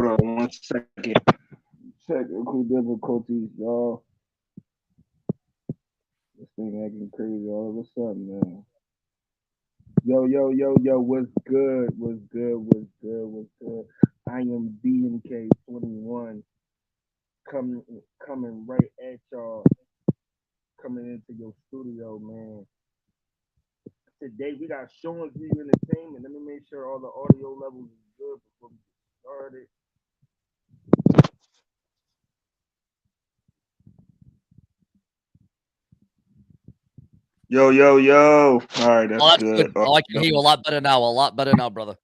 Hold on 1 second. Technical difficulties, y'all. This thing acting crazy all of a sudden, man. Yo, what's good? What's good? What's good? What's good? I am BMK21 coming coming right at y'all, coming into your studio, man. Today we got Sean's View Entertainment. Let me make sure all the audio levels is good before we get started. Yo. All right, Oh, that's that's good. good. Oh, I can hear you a lot better now. A lot better now, brother.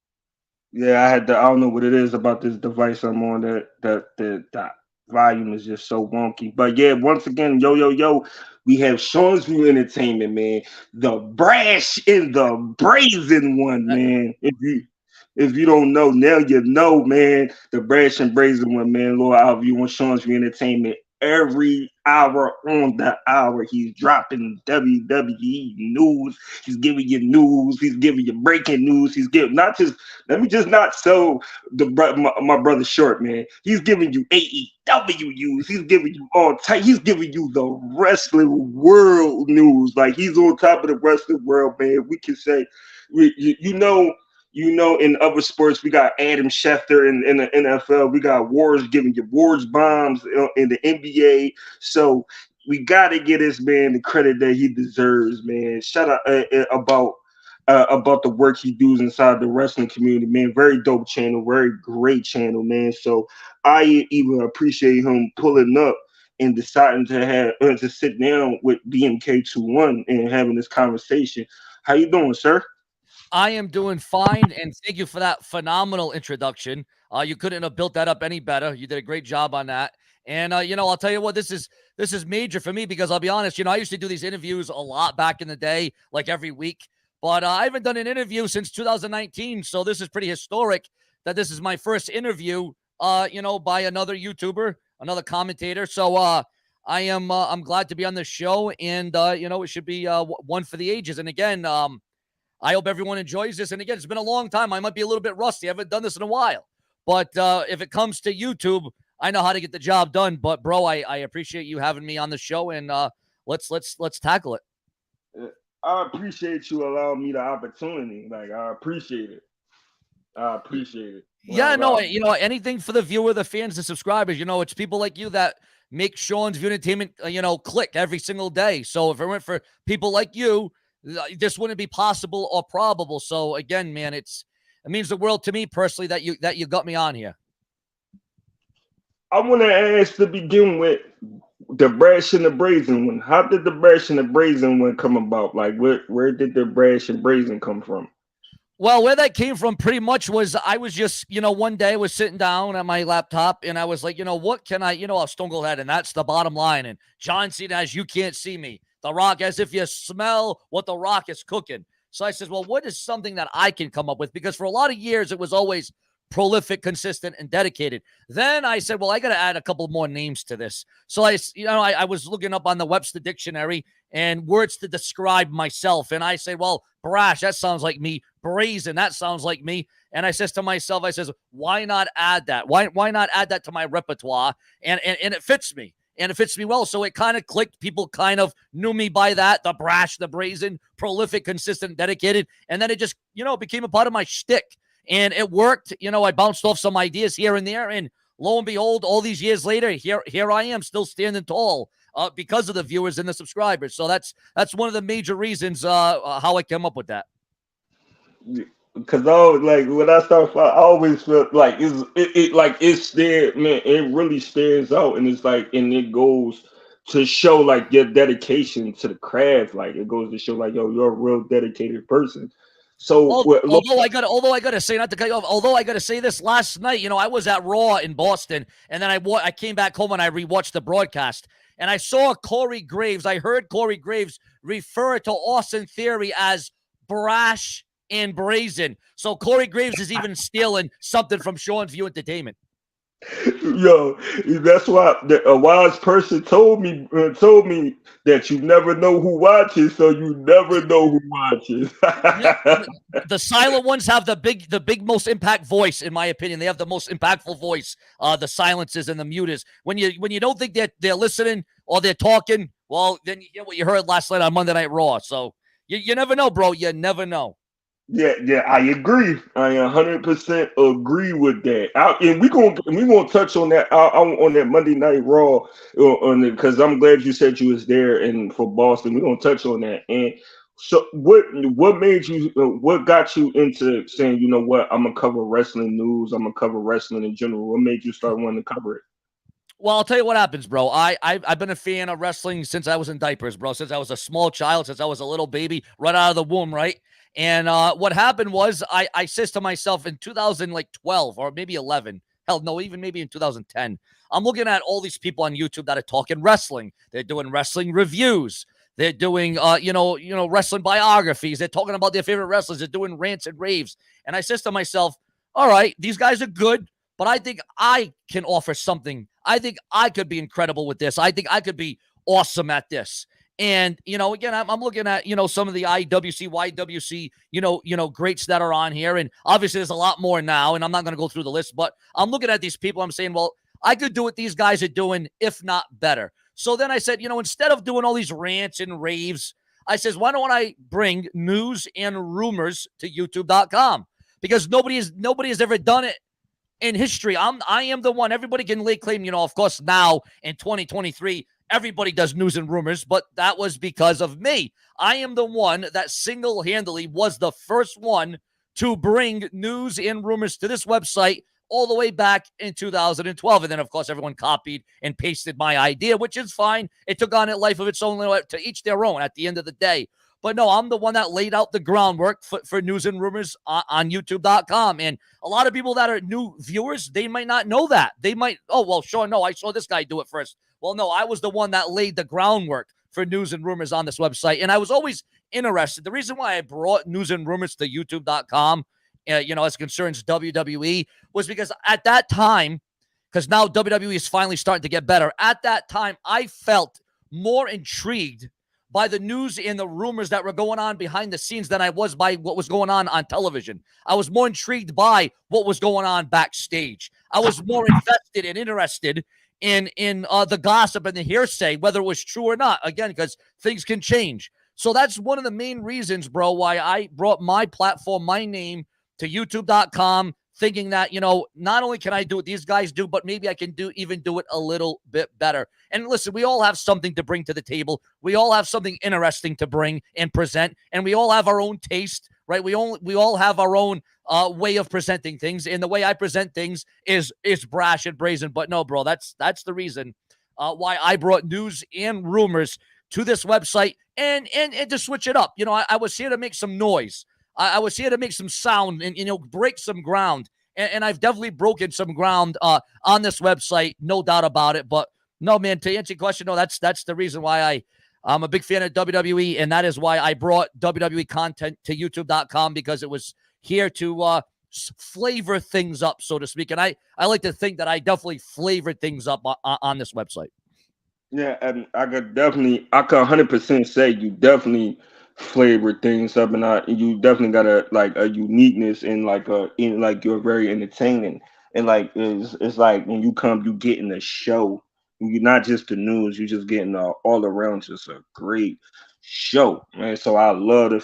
Yeah, I had to. I don't know what it is about this device I'm on that volume is just so wonky. But yeah, once again, yo, we have Sean's View Entertainment, man. The brash and the brazen one, man. If you don't know, now you know, man. The brash and brazen one, man. Lord, I'll view on Sean's View Entertainment every hour on the hour. He's dropping WWE news. He's giving you news. He's giving you breaking news. He's giving not just let me just not sell my brother short, man. He's giving you AEW news. He's giving you all type. He's giving you the wrestling world news. Like he's on top of the wrestling world, man. We can say, in other sports, we got Adam Schefter in the NFL. We got Wars giving you Wars bombs in the NBA. So we got to give this man the credit that he deserves, man. Shout out about the work he does inside the wrestling community, man. Very dope channel, very great channel, man. So I even appreciate him pulling up and deciding to have to sit down with BMK21 and having this conversation. How you doing, sir? I am doing fine, and thank you for that phenomenal introduction. You couldn't have built that up any better. You did a great job on that. And I'll tell you what, this is major for me because I'll be honest. I used to do these interviews a lot back in the day, like every week. But I haven't done an interview since 2019, so this is pretty historic that this is my first interview. By another YouTuber, another commentator. So I'm glad to be on the show, and it should be one for the ages. And again, I hope everyone enjoys this. And again, it's been a long time. I might be a little bit rusty. I haven't done this in a while. But if it comes to YouTube, I know how to get the job done. But bro, I appreciate you having me on the show, and let's tackle it. I appreciate you allowing me the opportunity. Like I appreciate it. I appreciate it. Yeah, no, anything for the viewer, the fans, the subscribers. It's people like you that make Sean's View Entertainment, click every single day. So if it weren't for people like you, this wouldn't be possible or probable. So again, man, it means the world to me personally that you got me on here. I want to ask to begin with the brash and the brazen one. How did the brash and the brazen one come about? Like where did the brash and brazen come from? Well, where that came from pretty much was I was just, one day I was sitting down at my laptop and I was like, what can I'll Stone Cold Head, and that's the bottom line. And John Cena as You Can't See Me. The Rock as If You Smell What the Rock is Cooking. So I said, well, what is something that I can come up with? Because for a lot of years, it was always prolific, consistent, and dedicated. Then I said, well, I got to add a couple more names to this. So I was looking up on the Webster Dictionary and words to describe myself. And I say, well, brash, that sounds like me. Brazen, that sounds like me. And I says to myself, why not add that? Why not add that to my repertoire? And it fits me. And it fits me well. So it kind of clicked. People kind of knew me by that. The brash, the brazen, prolific, consistent, dedicated. And then it just, became a part of my shtick. And it worked. I bounced off some ideas here and there. And lo and behold, all these years later, here I am still standing tall because of the viewers and the subscribers. So that's one of the major reasons how I came up with that. Because I always, like when I start, I always feel like it stared, man. It really stands out, and it's like, and it goes to show like your dedication to the craft. Like it goes to show like, yo, you're a real dedicated person. So, Although I gotta say, not to cut you off, although I gotta say this, last night, I was at Raw in Boston, and then I came back home and I rewatched the broadcast, and I saw Corey Graves. I heard Corey Graves refer to Austin Theory as brash and brazen. So Corey Graves is even stealing something from Sean's View Entertainment. Yo, that's why a wise person told me that you never know who watches, so you never know who watches. Yep. The silent ones have the big most impact voice, in my opinion. They have the most impactful voice. The silences and the muters. When you don't think they're listening or they're talking, well, then you get what you heard last night on Monday Night Raw. So you never know, bro. You never know. Yeah, yeah, I agree. I 100% agree with that. And we gonna touch on that on that Monday Night Raw on because I'm glad you said you was there and for Boston. We're gonna touch on that. And so, what made you? What got you into saying, you know what? I'm gonna cover wrestling news. I'm gonna cover wrestling in general. What made you start wanting to cover it? Well, I'll tell you what happens, bro. I've been a fan of wrestling since I was in diapers, bro. Since I was a small child, since I was a little baby, right out of the womb, right? And what happened was I says to myself in 2012 or maybe 11, hell no, even maybe in 2010, I'm looking at all these people on YouTube that are talking wrestling. They're doing wrestling reviews. They're doing wrestling biographies. They're talking about their favorite wrestlers. They're doing rants and raves. And I says to myself, all right, these guys are good, but I think I can offer something. I think I could be incredible with this. I think I could be awesome at this. And again, I'm looking at some of the IWC, YWC, greats that are on here, and obviously there's a lot more now. And I'm not going to go through the list, but I'm looking at these people. I'm saying, well, I could do what these guys are doing, if not better. So then I said, instead of doing all these rants and raves, I says, why don't I bring news and rumors to YouTube.com? Because nobody has ever done it in history. I am the one. Everybody can lay claim, of course, now in 2023, everybody does news and rumors, but that was because of me. I am the one that single-handedly was the first one to bring news and rumors to this website all the way back in 2012. And then, of course, everyone copied and pasted my idea, which is fine. It took on a life of its own, to each their own at the end of the day. But no, I'm the one that laid out the groundwork for news and rumors on YouTube.com. And a lot of people that are new viewers, they might not know that. They might, oh, well, sure, no, I saw this guy do it first. Well, no, I was the one that laid the groundwork for news and rumors on this website. And I was always interested. The reason why I brought news and rumors to YouTube.com, as concerns WWE, was because at that time, because now WWE is finally starting to get better, at that time, I felt more intrigued by the news and the rumors that were going on behind the scenes than I was by what was going on television. I was more intrigued by what was going on backstage. I was more invested and interested in the gossip and the hearsay, whether it was true or not. Again, because things can change. So that's one of the main reasons, bro, why I brought my platform, my name to YouTube.com, thinking that, not only can I do what these guys do, but maybe I can do it a little bit better. And listen, we all have something to bring to the table. We all have something interesting to bring and present, and we all have our own taste, right? We all have our own way of presenting things, and the way I present things is brash and brazen. But no, bro, that's the reason why I brought news and rumors to this website and to switch it up. I was here to make some noise. I was here to make some sound and, break some ground. And I've definitely broken some ground on this website, no doubt about it. But no, man, to answer your question, no, that's the reason why I'm a big fan of WWE. And that is why I brought WWE content to YouTube.com, because it was here to flavor things up, so to speak. And I like to think that I definitely flavored things up on this website. Yeah, and I could 100% say you definitely flavor things up, and you definitely got a uniqueness in you're very entertaining, and like it's like when you come, you get in the show, you're not just the news, you just getting all around just a great show, man. So I love the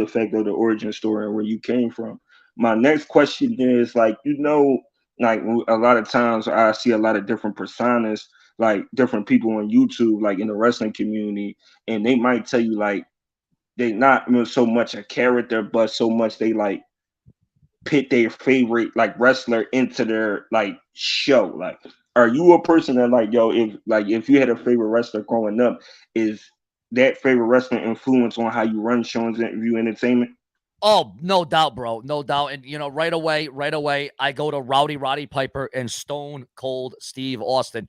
fact of the origin story and where you came from. My next question is like a lot of times I see a lot of different personas, like different people on YouTube, like in the wrestling community, and they might tell you like they not so much a character, but so much they like pit their favorite like wrestler into their like show. Like, are you a person that like, yo, if you had a favorite wrestler growing up, is that favorite wrestler influence on how you run shows and view entertainment? Oh, no doubt, bro. No doubt. And, right away, I go to Roddy Piper and Stone Cold Steve Austin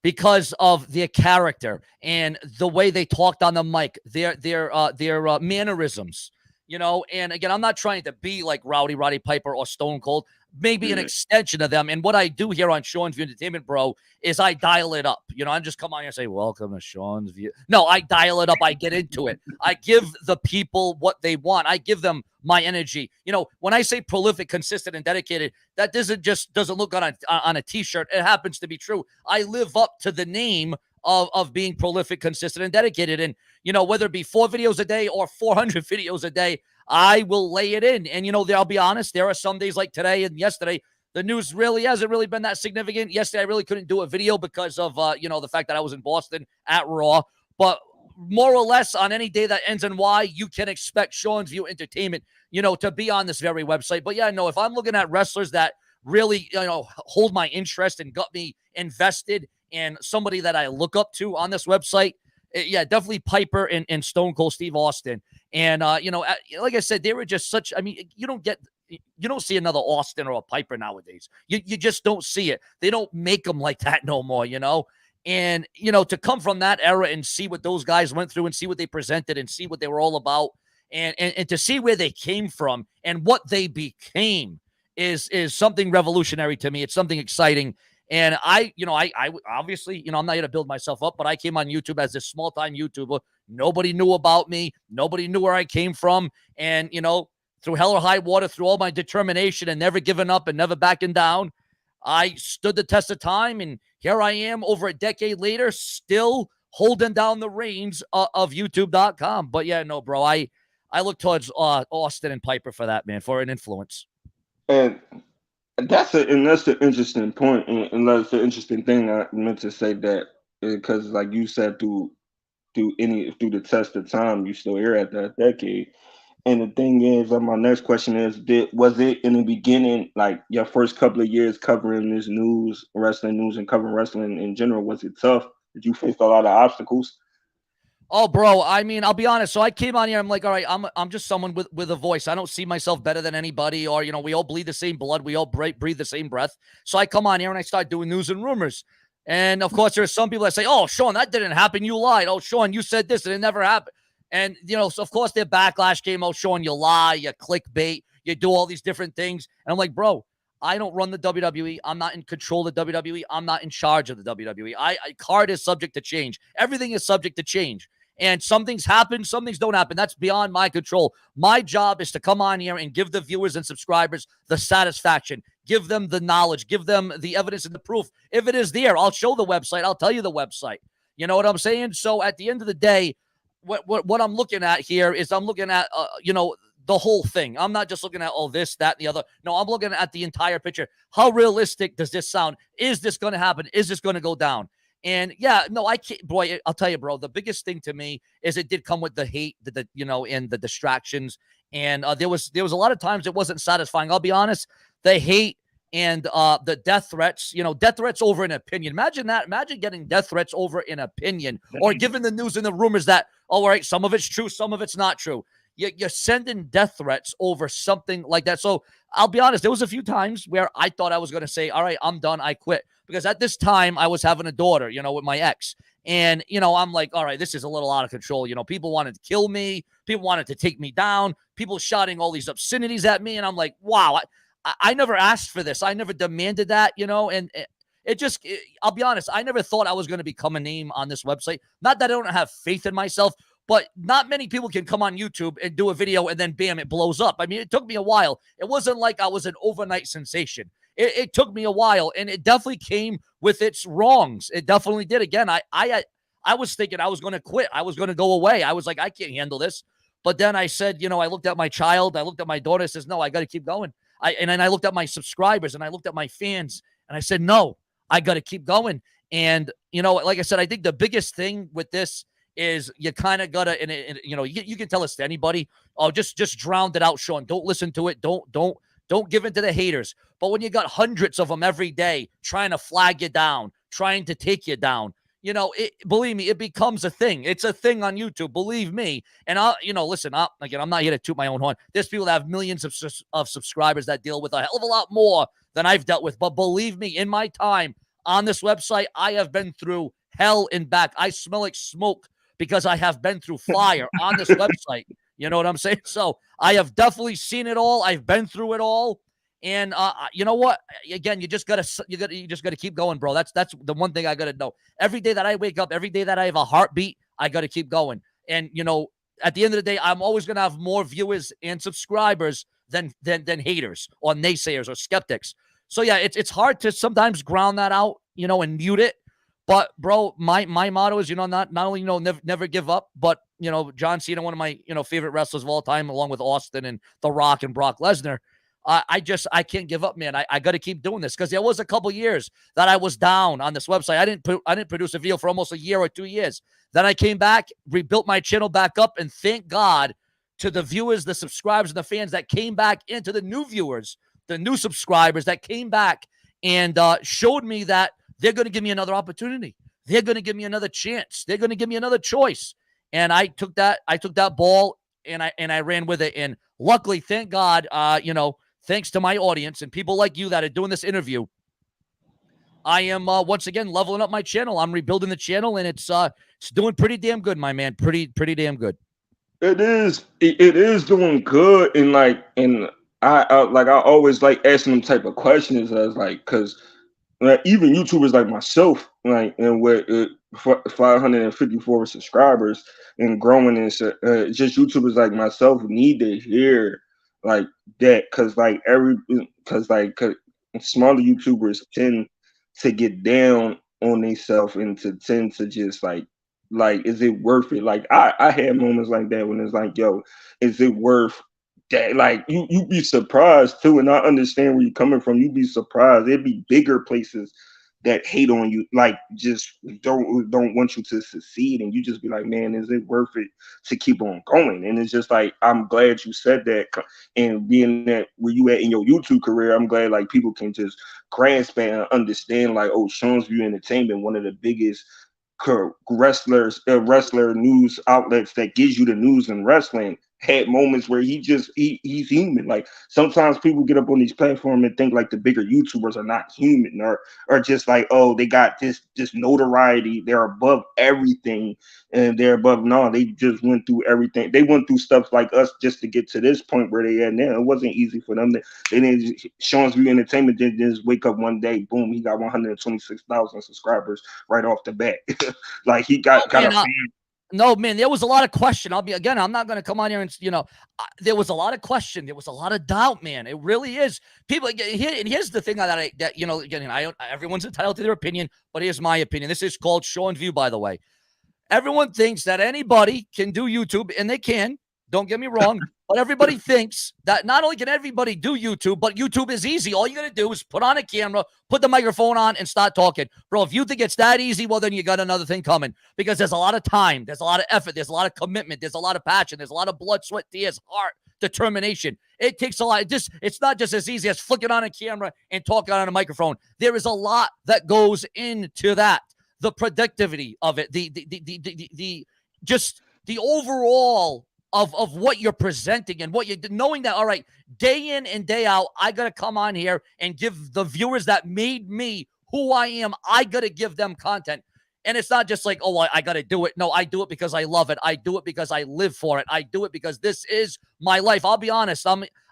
because of their character and the way they talked on the mic, their mannerisms. And again, I'm not trying to be like Roddy Piper or Stone Cold, maybe an extension of them. And what I do here on Sean's View Entertainment, bro, is I dial it up. I just come on here and say, welcome to Sean's View. No, I dial it up. I get into it. I give the people what they want. I give them my energy. When I say prolific, consistent, and dedicated, that doesn't look on a t-shirt. It happens to be true. I live up to the name of being prolific, consistent, and dedicated. And, whether it be 4 videos a day or 400 videos a day, I will lay it in. And, I'll be honest, there are some days like today and yesterday, the news really hasn't really been that significant. Yesterday, I really couldn't do a video because of, the fact that I was in Boston at Raw. But more or less on any day that ends in Y, you can expect Sean's View Entertainment, to be on this very website. But yeah, no, if I'm looking at wrestlers that really, hold my interest and got me invested in somebody that I look up to on this website, yeah, definitely Piper and Stone Cold Steve Austin. And, like I said, they were just such, you don't see another Austin or a Piper nowadays. You just don't see it. They don't make them like that no more, And, to come from that era and see what those guys went through and see what they presented and see what they were all about and to see where they came from and what they became is something revolutionary to me. It's something exciting. And I obviously, I'm not here to build myself up, but I came on YouTube as this small-time YouTuber. Nobody knew about me. Nobody knew where I came from. And, through hell or high water, through all my determination and never giving up and never backing down, I stood the test of time. And here I am over a decade later, still holding down the reins of YouTube.com. But yeah, no, bro, I look towards Austin and Piper for that, man, for an influence. And that's the interesting point, and that's the interesting thing I meant to say, that because, like you said, through the test of time, you still here at that decade. And the thing is, my next question is, was it in the beginning, like your first couple of years covering this wrestling news, and covering wrestling in general, was it tough? Did you face a lot of obstacles? Oh, bro, I'll be honest. So I came on here. I'm like, all right, I'm just someone with a voice. I don't see myself better than anybody, or, we all bleed the same blood. We all breathe the same breath. So I come on here and I start doing news and rumors. And of course, there are some people that say, oh, Sean, that didn't happen. You lied. Oh, Sean, you said this and it never happened. And, so of course their backlash came, oh, Sean, you lie, you clickbait, you do all these different things. And I'm like, bro, I don't run the WWE. I'm not in control of the WWE. I'm not in charge of the WWE. Card is subject to change. Everything is subject to change. And some things happen, some things don't happen. That's beyond my control. My job is to come on here and give the viewers and subscribers the satisfaction, give them the knowledge, give them the evidence and the proof. If it is there, I'll show the website. I'll tell you the website. You know what I'm saying? So at the end of the day, what I'm looking at here is I'm looking at, the whole thing. I'm not just looking at, this, that, and the other. No, I'm looking at the entire picture. How realistic does this sound? Is this going to happen? Is this going to go down? And yeah, no, I can't, boy, I'll tell you, bro, the biggest thing to me is it did come with the hate, and the distractions. And there was a lot of times it wasn't satisfying. I'll be honest, the hate and the death threats, death threats over an opinion. Imagine that. Imagine getting death threats over an opinion, or giving the news and the rumors that, all right, some of it's true, some of it's not true. You're sending death threats over something like that. So I'll be honest, there was a few times where I thought I was going to say, all right, I'm done, I quit. Because at this time, I was having a daughter, with my ex. And, I'm like, all right, this is a little out of control. People wanted to kill me. People wanted to take me down. People shouting all these obscenities at me. And I'm like, wow, I never asked for this. I never demanded that, and I'll be honest, I never thought I was going to become a name on this website. Not that I don't have faith in myself, but not many people can come on YouTube and do a video and then, bam, it blows up. I mean, it took me a while. It wasn't like I was an overnight sensation. It took me a while, and it definitely came with its wrongs. It definitely did. Again, I was thinking I was going to quit. I was going to go away. I was like, I can't handle this. But then I said, I looked at my child. I looked at my daughter. I says, no, I got to keep going. And then I looked at my subscribers, and I looked at my fans, and I said, no, I got to keep going. And, like I said, I think the biggest thing with this is you kind of got to, and you can tell this to anybody. Oh, just drown it out, Sean. Don't listen to it. Don't give in to the haters. But when you got hundreds of them every day trying to flag you down, trying to take you down, believe me, it becomes a thing. It's a thing on YouTube, believe me. And listen, again, I'm not here to toot my own horn. There's people that have millions of subscribers that deal with a hell of a lot more than I've dealt with. But believe me, in my time on this website, I have been through hell and back. I smell like smoke because I have been through fire on this website. You know what I'm saying? So I have definitely seen it all. I've been through it all. And you know what? Again, you just gotta keep going, bro. That's the one thing I gotta know. Every day that I wake up, every day that I have a heartbeat, I gotta keep going. And at the end of the day, I'm always gonna have more viewers and subscribers than haters or naysayers or skeptics. So yeah, it's hard to sometimes ground that out, and mute it. But bro, my motto is, not only never give up, but John Cena, one of my favorite wrestlers of all time, along with Austin and The Rock and Brock Lesnar. I can't give up, man. I got to keep doing this, because there was a couple years that I was down on this website. I didn't produce a video for almost a year or 2 years. Then I came back, rebuilt my channel back up, and thank God to the viewers, the subscribers, and the fans that came back into the new viewers, the new subscribers that came back and showed me that they're going to give me another opportunity. They're going to give me another chance. They're going to give me another choice. And I took that ball and I ran with it. And luckily, thank God, thanks to my audience and people like you that are doing this interview, I am once again leveling up my channel. I'm rebuilding the channel, and it's doing pretty damn good, my man. Pretty damn good. It is. It is doing good, and I always like asking them type of questions. I was like, because even YouTubers like myself, and with 554 subscribers and growing, and just YouTubers like myself need to hear like that, because smaller YouTubers tend to get down on themselves and to tend to just is it worth it? Like I had moments like that when it's like, yo, is it worth that? Like you be surprised too, and I understand where you're coming from. You'd be surprised. There'd be bigger places that hate on you, like just don't want you to succeed, and you just be like, man, is it worth it to keep on going? And it's just like, I'm glad you said that, and being that where you at in your YouTube career, I'm glad like people can just grasp and understand, like, oh, Sean's View Entertainment, one of the biggest wrestler news outlets that gives you the news in wrestling, had moments where he's human. Like sometimes people get up on these platforms and think like the bigger YouTubers are not human, or just like, oh, they got this notoriety, they're above everything, and they're above. No, they just went through everything. They went through stuff like us just to get to this point where they are now. It wasn't easy for them. They didn't. Sean's View Entertainment didn't just wake up one day, boom, he got 126,000 subscribers right off the bat. Like he got a fan. No, man, there was a lot of question. I'm not going to come on here and, there was a lot of question. There was a lot of doubt, man. It really is. People, and here's the thing that everyone's entitled to their opinion, but here's my opinion. This is called Show and View, by the way. Everyone thinks that anybody can do YouTube, and they can. Don't get me wrong. But everybody thinks that not only can everybody do YouTube, but YouTube is easy. All you got to do is put on a camera, put the microphone on, and start talking. Bro, if you think it's that easy, well, then you got another thing coming, because there's a lot of time, there's a lot of effort, there's a lot of commitment, there's a lot of passion, there's a lot of blood, sweat, tears, heart, determination. It takes a lot. It's not just as easy as flicking on a camera and talking on a microphone. There is a lot that goes into that. The productivity of it, the overall of what you're presenting and what you're knowing that, all right, day in and day out, I got to come on here and give the viewers that made me who I am, I got to give them content. And it's not just like, oh, I got to do it. No, I do it because I love it. I do it because I live for it. I do it because this is my life. I'll be honest.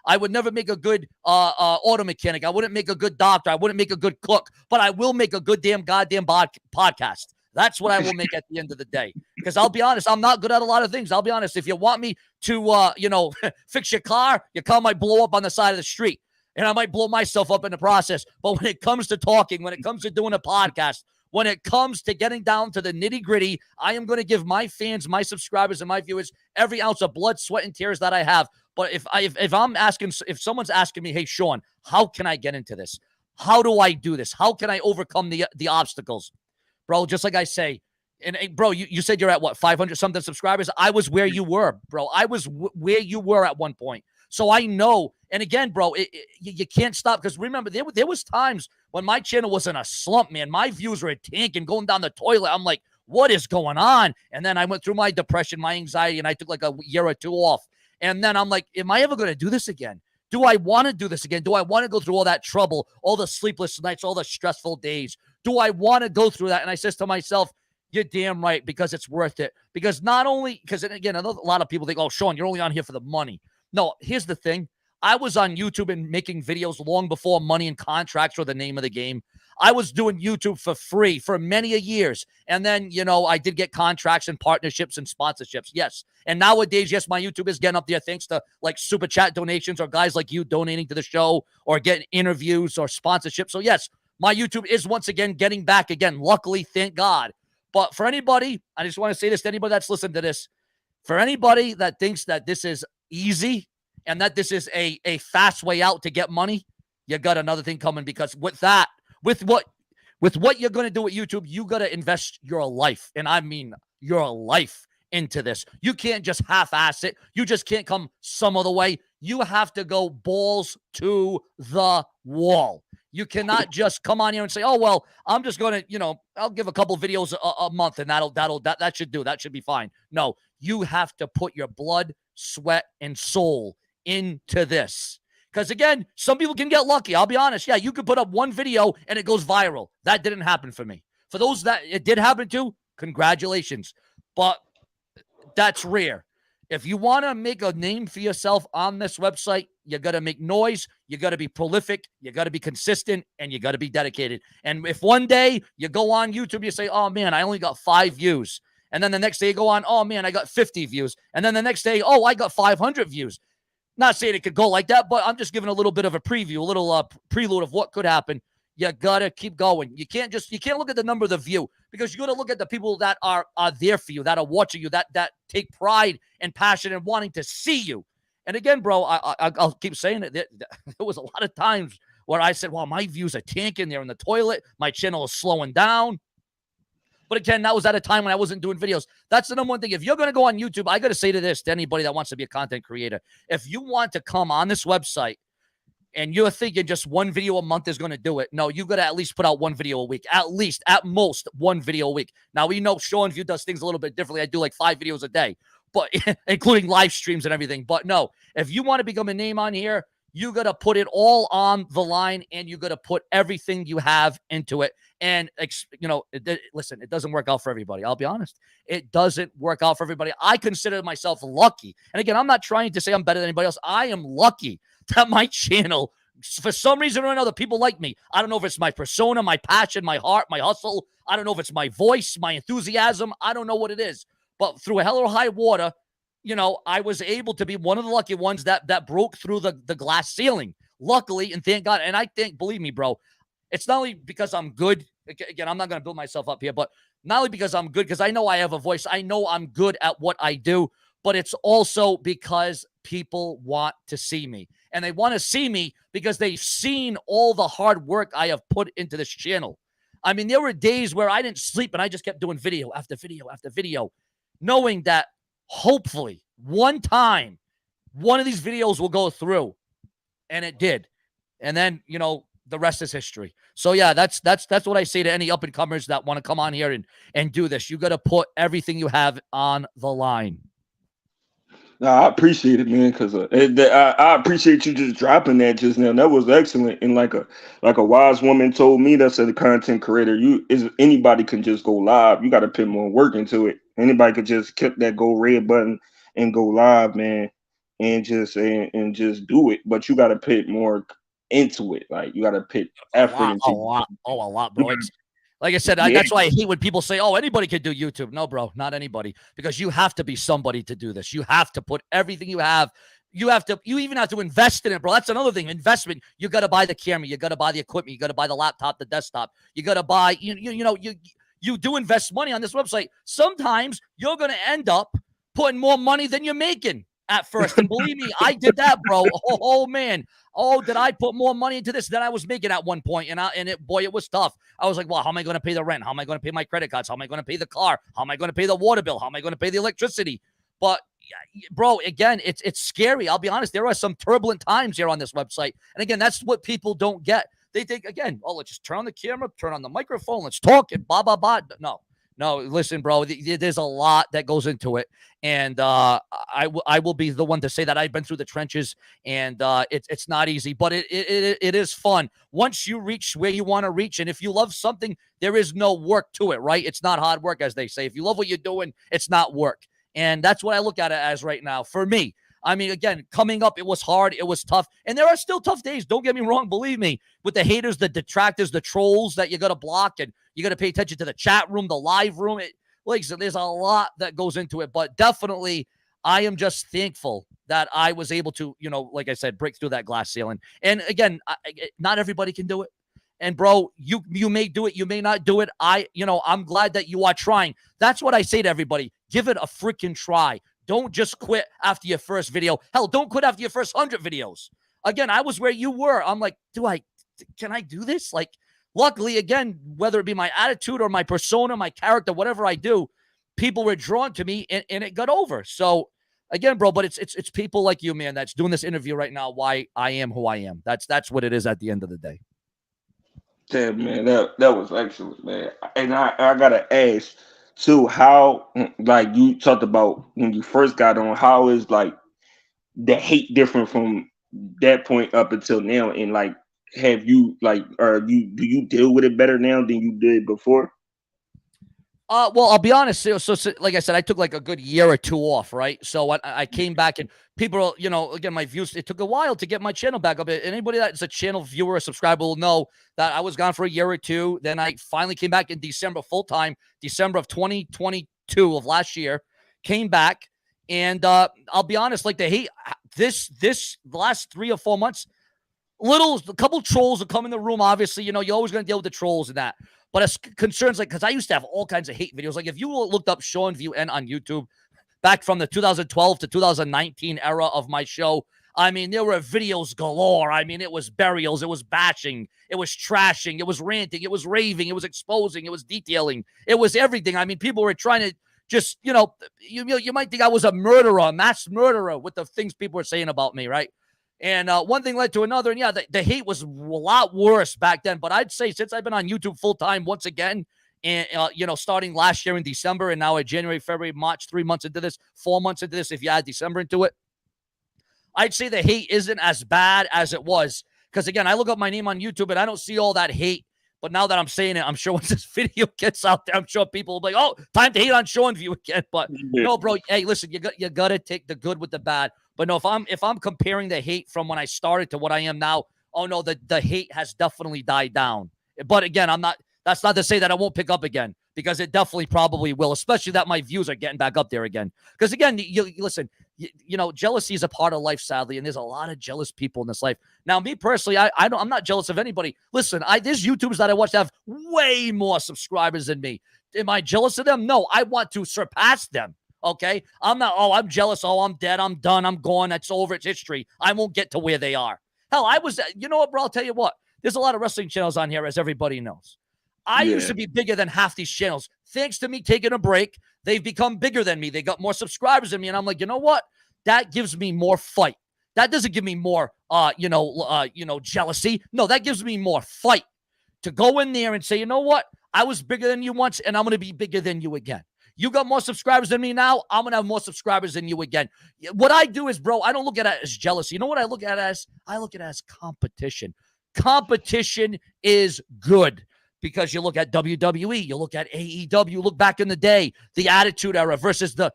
I would never make a good auto mechanic. I wouldn't make a good doctor. I wouldn't make a good cook, but I will make a good goddamn podcast. That's what I will make at the end of the day. Because I'll be honest, I'm not good at a lot of things. I'll be honest. If you want me to, fix your car might blow up on the side of the street, and I might blow myself up in the process. But when it comes to talking, when it comes to doing a podcast, when it comes to getting down to the nitty gritty, I am going to give my fans, my subscribers, and my viewers every ounce of blood, sweat, and tears that I have. But if someone's asking me, hey, Sean, how can I get into this? How do I do this? How can I overcome the obstacles? Bro, just like I say, and bro, you said you're at what, 500 something subscribers? I was where you were, bro. I was where you were at one point. So I know. And again, bro, you can't stop, because remember, there was times when my channel was in a slump, man. My views were tanking, going down the toilet. I'm like, what is going on? And then I went through my depression, my anxiety, and I took like a year or two off. And then I'm like, am I ever going to do this again? Do I want to do this again? Do I want to go through all that trouble, all the sleepless nights, all the stressful days? Do I want to go through that? And I says to myself, You're damn right, because it's worth it. Because not only, because again, a lot of people think, oh, Sean, you're only on here for the money. No, here's the thing. I was on YouTube and making videos long before money and contracts were the name of the game. I was doing YouTube for free for many a years. And then, I did get contracts and partnerships and sponsorships. Yes. And nowadays, yes, my YouTube is getting up there thanks to like super chat donations or guys like you donating to the show or getting interviews or sponsorships. So yes, my YouTube is once again getting back again. Luckily, thank God. But for anybody, I just want to say this to anybody that's listening to this. For anybody that thinks that this is easy and that this is a fast way out to get money, you got another thing coming, because with what you're going to do with YouTube, you got to invest your life. And I mean your life into this. You can't just half-ass it. You just can't come some other way. You have to go balls to the wall. You cannot just come on here and say, oh, well, I'm just going to, I'll give a couple videos a month and that should do. That should be fine. No, you have to put your blood, sweat, and soul into this. Because again, some people can get lucky. I'll be honest. Yeah, you could put up one video and it goes viral. That didn't happen for me. For those that it did happen to, congratulations. But that's rare. If you want to make a name for yourself on this website, you got to make noise, you got to be prolific, you got to be consistent, and you got to be dedicated. And if one day you go on YouTube, you say, oh, man, I only got 5 views. And then the next day you go on, oh, man, I got 50 views. And then the next day, oh, I got 500 views. Not saying it could go like that, but I'm just giving a little bit of a preview, a little prelude of what could happen. You got to keep going. You can't look at the number of the view, because you got to look at the people that are there for you, that are watching you, that take pride and passion and wanting to see you. And again, bro, I'll keep saying it. There was a lot of times where I said, well, my views are tanking. They're in the toilet. My channel is slowing down. But again, that was at a time when I wasn't doing videos. That's the number one thing. If you're going to go on YouTube, I got to say to anybody that wants to be a content creator, if you want to come on this website and you're thinking just one video a month is going to do it, no, you got to at least put out one video a week. At most, one video a week. Now, we know Sean View does things a little bit differently. I do like 5 videos a day, but including live streams and everything. But no, if you want to become a name on here, you got to put it all on the line, and you got to put everything you have into it. And, listen, it doesn't work out for everybody. I'll be honest. It doesn't work out for everybody. I consider myself lucky. And again, I'm not trying to say I'm better than anybody else. I am lucky that my channel, for some reason or another, people like me. I don't know if it's my persona, my passion, my heart, my hustle. I don't know if it's my voice, my enthusiasm. I don't know what it is. But through a hell or high water, I was able to be one of the lucky ones that broke through the glass ceiling. Luckily, and thank God. And I think, believe me, bro, it's not only because I'm good. Again, I'm not going to build myself up here, but not only because I'm good, because I know I have a voice. I know I'm good at what I do, but it's also because people want to see me. And they want to see me because they've seen all the hard work I have put into this channel. I mean, there were days where I didn't sleep and I just kept doing video after video after video, knowing that hopefully one time one of these videos will go through. And it did. And then, the rest is history. So yeah, that's what I say to any up and comers that want to come on here and do this. You got to put everything you have on the line. No, I appreciate it, man, because I appreciate you just dropping that just now. That was excellent. And like a wise woman told me, that's a content creator. Anybody can just go live. You got to put more work into it. Anybody could just click that go red button and go live, man, and just do it. But you got to put more into it. Like, you got to put effort into it. A lot, bro. It's, like I said, that's why I hate when people say, oh, anybody can do YouTube. No, bro, not anybody. Because you have to be somebody to do this. You have to put everything you have. You even have to invest in it, bro. That's another thing. Investment. You got to buy the camera. You got to buy the equipment. You got to buy the laptop, the desktop. You got to buy, you do invest money on this website. Sometimes you're going to end up putting more money than you're making at first. And believe me, I did that, bro. Oh man. Oh, did I put more money into this than I was making at one point? And it was tough. I was like, well, how am I going to pay the rent? How am I going to pay my credit cards? How am I going to pay the car? How am I going to pay the water bill? How am I going to pay the electricity? But bro, again, it's scary. I'll be honest. There are some turbulent times here on this website. And again, that's what people don't get. They think, again, oh, let's just turn on the camera, turn on the microphone, let's talk and blah, blah, blah. No, No, listen, bro. There's a lot that goes into it, and I will be the one to say that I've been through the trenches, and it's not easy, but it is fun once you reach where you want to reach, and if you love something, there is no work to it, right? It's not hard work, as they say. If you love what you're doing, it's not work, and that's what I look at it as right now. For me, I mean, again, coming up, it was hard, it was tough, and there are still tough days. Don't get me wrong, believe me. With the haters, the detractors, the trolls that you got to block, and you got to pay attention to the chat room, the live room. Like, so there's a lot that goes into it, but definitely, I am just thankful that I was able to, like I said, break through that glass ceiling. And again, not everybody can do it. And bro, you may do it, you may not do it. I'm glad that you are trying. That's what I say to everybody. Give it a freaking try. Don't just quit after your first video. Hell, don't quit after your first 100 videos. Again, I was where you were. I'm like, can I do this? Like, luckily, again, whether it be my attitude or my persona, my character, whatever I do, people were drawn to me and it got over. So again, bro, but it's people like you, man, that's doing this interview right now, why I am who I am. That's what it is at the end of the day. Yeah, man, that was excellent, man. And I gotta ask too, how like you talked about when you first got on, how is like the hate different from that point up until now? And like, have you like, or do you deal with it better now than you did before? Well, I'll be honest. So, like I said, I took like a good year or two off, right? So I came back and people, again, my views, it took a while to get my channel back up. Anybody that's a channel viewer or subscriber will know that I was gone for a year or two. Then I finally came back in December full time, December of 2022 of last year, came back. And I'll be honest, like the hate, the last 3 or 4 months, a couple trolls will come in the room. Obviously, you're always going to deal with the trolls and that. But as concerns, like, because I used to have all kinds of hate videos. Like, if you looked up Sean View N on YouTube back from the 2012 to 2019 era of my show, I mean, there were videos galore. I mean, it was burials, it was bashing, it was trashing, it was ranting, it was raving, it was exposing, it was detailing, it was everything. I mean, people were trying to just, you might think I was a murderer, a mass murderer with the things people were saying about me, right? And one thing led to another. And yeah, the hate was a lot worse back then. But I'd say since I've been on YouTube full time once again, and starting last year in December, and now at January, February, March, 3 months into this, 4 months into this, if you add December into it, I'd say the hate isn't as bad as it was. Because again, I look up my name on YouTube and I don't see all that hate. But now that I'm saying it, I'm sure once this video gets out there, I'm sure people will be like, "Oh, time to hate on Sean View again." But no, bro. Hey, listen, you gotta take the good with the bad. But no, if I'm comparing the hate from when I started to what I am now, oh no, the hate has definitely died down. But again, I'm not. That's not to say that I won't pick up again, because it definitely probably will, especially that my views are getting back up there again. Because again, you listen, jealousy is a part of life, sadly, and there's a lot of jealous people in this life. Now, me personally, I'm not jealous of anybody. Listen, there's YouTubers that I watch that have way more subscribers than me. Am I jealous of them? No, I want to surpass them. Okay, I'm not. Oh, I'm jealous. Oh, I'm dead. I'm done. I'm gone. That's over. It's history. I won't get to where they are. Hell, I was. You know what, bro? I'll tell you what. There's a lot of wrestling channels on here, as everybody knows. I used to be bigger than half these channels. Thanks to me taking a break, they've become bigger than me. They got more subscribers than me. And I'm like, you know what? That gives me more fight. That doesn't give me more, jealousy. No, that gives me more fight to go in there and say, you know what? I was bigger than you once, and I'm going to be bigger than you again. You got more subscribers than me now. I'm going to have more subscribers than you again. What I do is, bro, I don't look at it as jealousy. You know what I look at it as? I look at it as competition. Competition is good. Because you look at WWE, you look at AEW, look back in the day, the Attitude Era versus the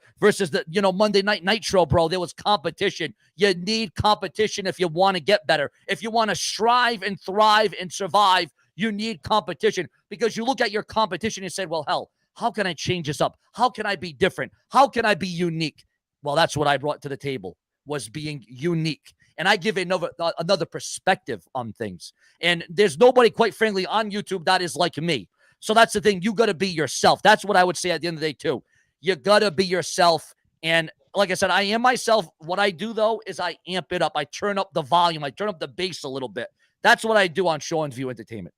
Monday Night Nitro, bro. There was competition. You need competition if you want to get better. If you want to strive and thrive and survive, you need competition, because you look at your competition and say, well, hell, how can I change this up? How can I be different? How can I be unique? Well, that's what I brought to the table, was being unique. And I give another perspective on things. And there's nobody, quite frankly, on YouTube that is like me. So that's the thing. You got to be yourself. That's what I would say at the end of the day, too. You got to be yourself. And like I said, I am myself. What I do, though, is I amp it up. I turn up the volume. I turn up the bass a little bit. That's what I do on Show and View Entertainment.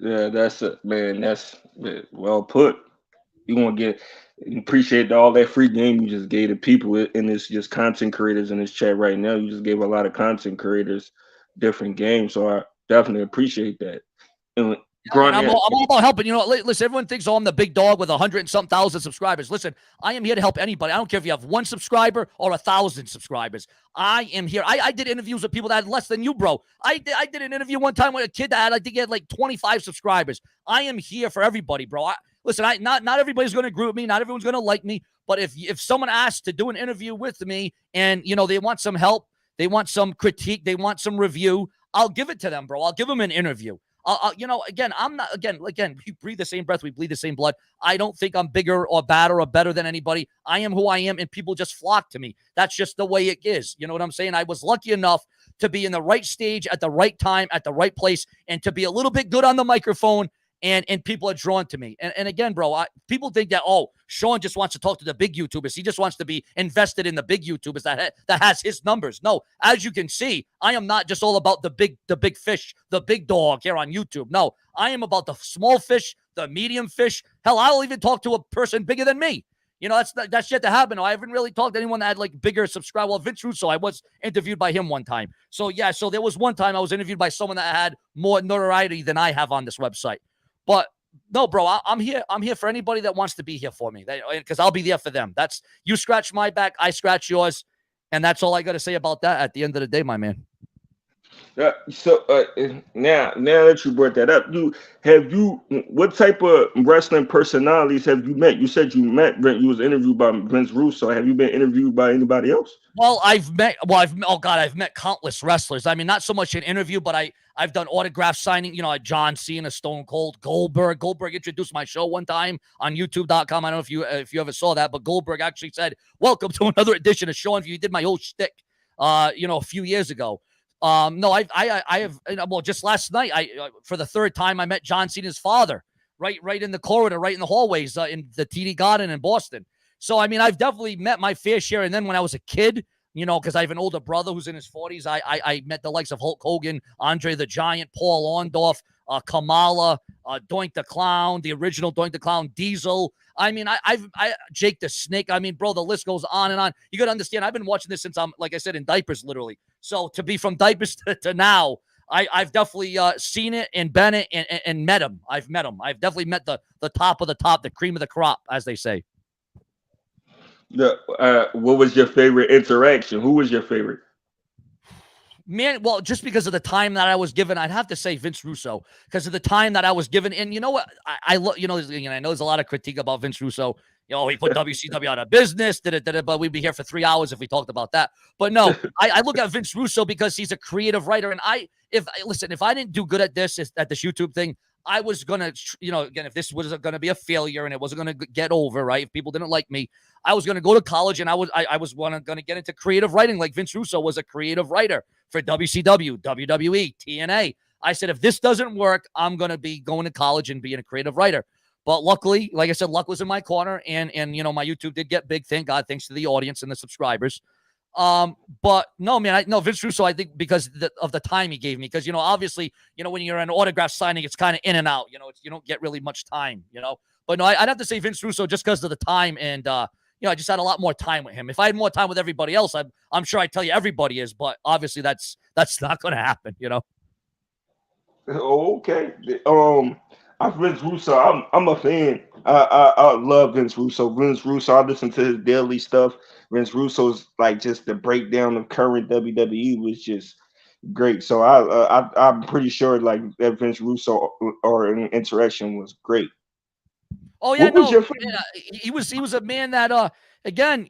Yeah, that's it, man. That's well put. You want to appreciate all that free game you just gave to people in this, just content creators in this chat right now. You just gave a lot of content creators different games, so I definitely appreciate that. And And I'm Coronet. all about helping. Listen, everyone thinks, I'm the big dog with 100 and some thousand subscribers. Listen, I am here to help anybody. I don't care if you have 1 subscriber or 1,000 subscribers. I am here. I did interviews with people that had less than you, bro. I did an interview one time with a kid that had, I think he had like 25 subscribers. I am here for everybody, bro. Listen, not everybody's going to agree with me. Not everyone's going to like me. But if someone asks to do an interview with me and, they want some help, they want some critique, they want some review, I'll give it to them, bro. I'll give them an interview. Again, I'm not, again, we breathe the same breath, we bleed the same blood. I don't think I'm bigger or badder or better than anybody. I am who I am, and people just flock to me. That's just the way it is. You know what I'm saying? I was lucky enough to be in the right stage at the right time, at the right place, and to be a little bit good on the microphone, and people are drawn to me. And again, bro, people think that, Sean just wants to talk to the big YouTubers. He just wants to be invested in the big YouTubers that has his numbers. No, as you can see, I am not just all about the big fish, the big dog here on YouTube. No, I am about the small fish, the medium fish. Hell, I'll even talk to a person bigger than me. That's yet to happen. I haven't really talked to anyone that had like bigger subscribers. Well, Vince Russo, I was interviewed by him one time. So yeah, so there was one time I was interviewed by someone that had more notoriety than I have on this website. But no, bro, I'm here. I'm here for anybody that wants to be here for me, because I'll be there for them. That's, you scratch my back, I scratch yours, and that's all I got to say about that. At the end of the day, my man. So now that you brought that up, what type of wrestling personalities have you met? You said you was interviewed by Vince Russo. Have you been interviewed by anybody else? Well, I've met countless wrestlers. I mean, not so much an interview, but I've done autograph signing, John Cena, Stone Cold, Goldberg. Goldberg introduced my show one time on YouTube.com. I don't know if you ever saw that, but Goldberg actually said, "Welcome to another edition of Sean." You did my whole shtick, a few years ago. No, I have, well, just last night, for the third time, I met John Cena's father, right in the corridor, right in the hallways, in the TD Garden in Boston. So, I mean, I've definitely met my fair share. And then when I was a kid, because I have an older brother who's in his 40s, I met the likes of Hulk Hogan, Andre the Giant, Paul Orndorff, Kamala, Doink the Clown, the original Doink the Clown, Diesel. I mean, Jake the Snake. I mean, bro, the list goes on and on. You got to understand, I've been watching this since I'm, like I said, in diapers, literally. So to be from diapers to now, I've definitely seen it and been it and met him. I've met him. I've definitely met the top of the top, the cream of the crop, as they say. What was your favorite interaction? Who was your favorite? Man, well, just because of the time that I was given, I'd have to say Vince Russo, because of the time that I was given. And you know what? I know there's a lot of critique about Vince Russo. He put WCW out of business, but we'd be here for 3 hours if we talked about that. But no, I look at Vince Russo because he's a creative writer. And if I didn't do good at this YouTube thing, I was going to, again, if this was going to be a failure and it wasn't going to get over, right? If people didn't like me, I was going to go to college and I was going to get into creative writing, like Vince Russo was a creative writer for WCW, WWE, TNA. I said, if this doesn't work, I'm going to be going to college and being a creative writer. But luckily, like I said, luck was in my corner, and my YouTube did get big, thank God, thanks to the audience and the subscribers. But no, man, Vince Russo, I think because of the time he gave me, because, obviously, when you're an autograph signing, it's kind of in and out, you don't get really much time, but no, I'd have to say Vince Russo just because of the time. And, I just had a lot more time with him. If I had more time with everybody else, I'm sure I'd tell you everybody is, but obviously that's not going to happen, Okay. Vince Russo, I'm a fan. I love Vince Russo. Vince Russo, I listen to his daily stuff. Vince Russo's like just the breakdown of current WWE was just great. So I'm pretty sure like that Vince Russo or an interaction was great. Oh yeah, he was a man that again,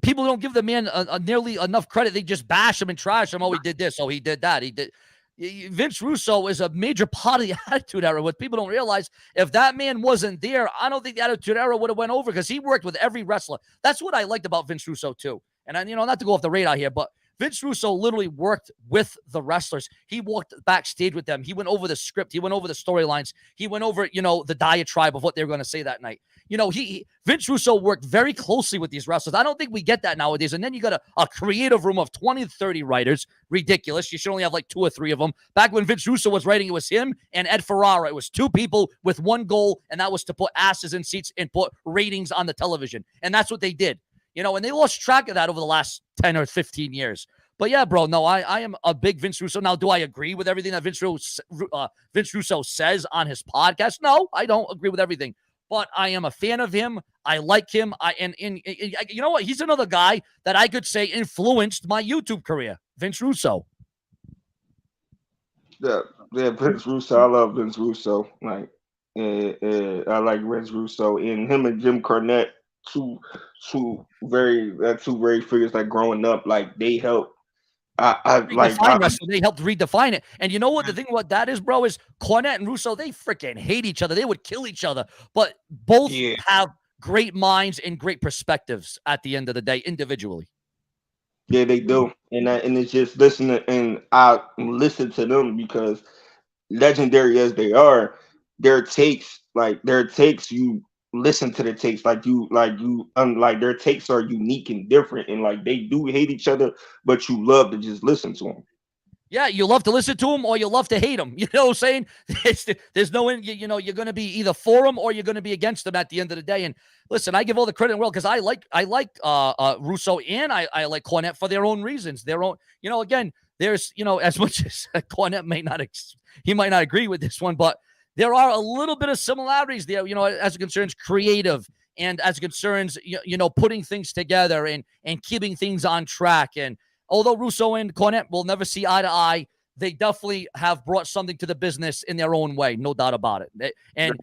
people don't give the man nearly enough credit. They just bash him and trash him. Oh, he did this. Oh, he did that. He did. Vince Russo is a major part of the Attitude Era. What people don't realize, if that man wasn't there, I don't think the Attitude Era would have went over, because he worked with every wrestler. That's what I liked about Vince Russo too. And not to go off the radar here, but Vince Russo literally worked with the wrestlers. He walked backstage with them. He went over the script. He went over the storylines. He went over, the diatribe of what they were going to say that night. Vince Russo worked very closely with these wrestlers. I don't think we get that nowadays. And then you got a creative room of 20 to 30 writers. Ridiculous. You should only have like 2 or 3 of them. Back when Vince Russo was writing, it was him and Ed Ferrara. It was 2 people with one goal, and that was to put asses in seats and put ratings on the television. And that's what they did. And they lost track of that over the last 10 or 15 years. But yeah, bro, no, I am a big Vince Russo. Now, do I agree with everything that Vince Russo says on his podcast? No, I don't agree with everything. But I am a fan of him. I like him. And you know what? He's another guy that I could say influenced my YouTube career. Vince Russo. Yeah, yeah, Vince Russo. I love Vince Russo. Like, I like Vince Russo and him and Jim Cornette. Two, two very figures. Like growing up, like they help. I like. Redefine wrestling. They helped redefine it. And you know what? The thing about that is, bro, is Cornette and Russo, they freaking hate each other. They would kill each other. But both have great minds and great perspectives at the end of the day, individually. Yeah, they do. And it's just listening, and I listen to them because legendary as they are, their takes, you listen to the takes like their takes are unique and different, and like they do hate each other, but you love to just listen to them. Yeah, you love to listen to him or you love to hate him. You know what I'm saying? There's no, you know, you're going to be either for him or you're going to be against him at the end of the day. And listen, I give all the credit in the world because I like Russo and I like Cornette for their own reasons. Their own, you know, again, there's, you know, as much as Cornette he might not agree with this one, but there are a little bit of similarities there, you know, as it concerns creative and as it concerns, you know, putting things together and keeping things on track. And although Russo and Cornette will never see eye to eye, they definitely have brought something to the business in their own way, no doubt about it. And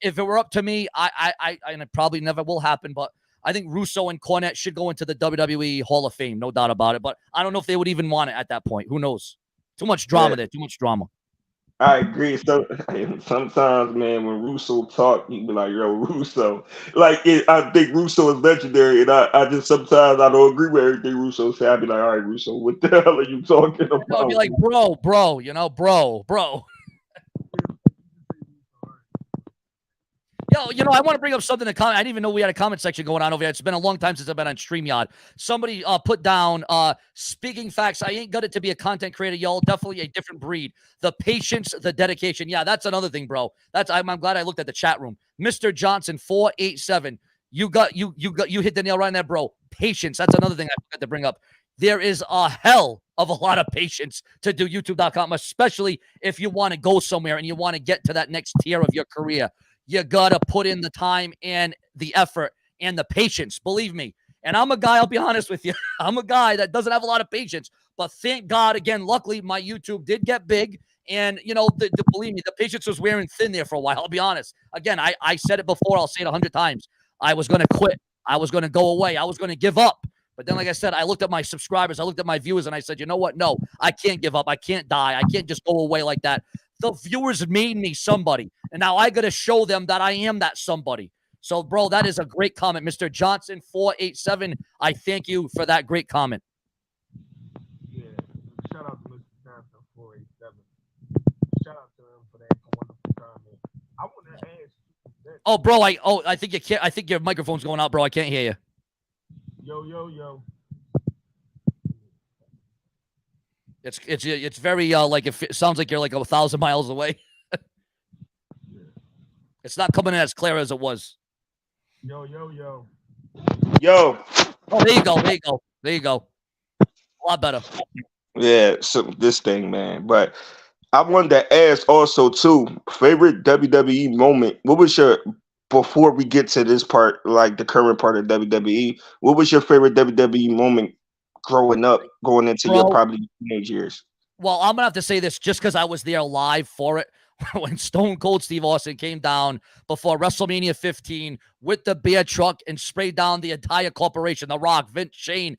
if it were up to me, and it probably never will happen, but I think Russo and Cornette should go into the WWE Hall of Fame, no doubt about it. But I don't know if they would even want it at that point. Who knows? Too much drama there. Too much drama. I agree. So sometimes, man, when Russo talk, you be like, "Yo, Russo." Like, I think Russo is legendary, and I just sometimes I don't agree with everything Russo say. I be like, "All right, Russo, what the hell are you talking about?" I'd be like, bro, you know, bro. Yo, you know, I want to bring up something to comment. I didn't even know we had a comment section going on over here. It's been a long time since I've been on StreamYard. Somebody put down, speaking facts, I ain't got it to be a content creator, y'all. Definitely a different breed. The patience, the dedication. Yeah, that's another thing, bro. I'm glad I looked at the chat room. Mr. Johnson 487. You hit the nail right in there, bro. Patience. That's another thing I forgot to bring up. There is a hell of a lot of patience to do YouTube.com, especially if you want to go somewhere and you want to get to that next tier of your career. You got to put in the time and the effort and the patience, believe me. And I'm a guy, I'll be honest with you. I'm a guy that doesn't have a lot of patience. But thank God, again, luckily, my YouTube did get big. And, you know, believe me, the patience was wearing thin there for a while. I'll be honest. Again, I said it before. I'll say it 100 times. I was going to quit. I was going to go away. I was going to give up. But then, like I said, I looked at my subscribers. I looked at my viewers, and I said, you know what? No, I can't give up. I can't die. I can't just go away like that. The viewers made me somebody. And now I got to show them that I am that somebody. So, bro, that is a great comment. Mr. Johnson 487, I thank you for that great comment. Yeah, shout out to Mr. Johnson 487. Shout out to him for that wonderful comment. I want to ask you. Oh, bro, I think you can't. I think your microphone's going out, bro. I can't hear you. Yo. It's very like it sounds like you're like 1,000 miles away. It's not coming in as clear as it was. Yo. Oh, there you go. A lot better. Yeah, so this thing, man. But I wanted to ask also too, favorite WWE moment. What was your, before we get to this part, like the current part of WWE, what was your favorite WWE moment growing up, going into your probably teenage years? Well, I'm gonna have to say this just because I was there live for it. When Stone Cold Steve Austin came down before WrestleMania 15 with the beer truck and sprayed down the entire corporation, The Rock, Vince, Shane.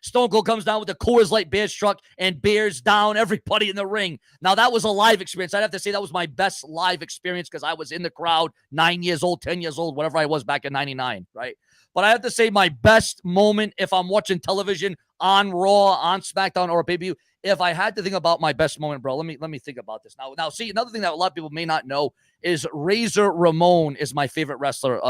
Stone Cold comes down with the Coors Light beers truck and bears down everybody in the ring. Now, that was a live experience. I'd have to say that was my best live experience because I was in the crowd, 9 years old, 10 years old, whatever I was back in 99, right? But I have to say my best moment if I'm watching television on Raw, on SmackDown, or a pay-per-view, if I had to think about my best moment, bro, let me think about this. Now, see, another thing that a lot of people may not know is Razor Ramon is my favorite wrestler.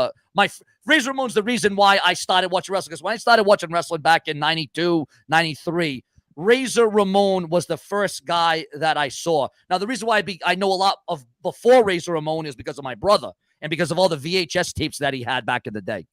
Razor Ramon's the reason why I started watching wrestling, because when I started watching wrestling back in 92, 93, Razor Ramon was the first guy that I saw. Now, the reason why I know a lot of before Razor Ramon is because of my brother and because of all the VHS tapes that he had back in the day.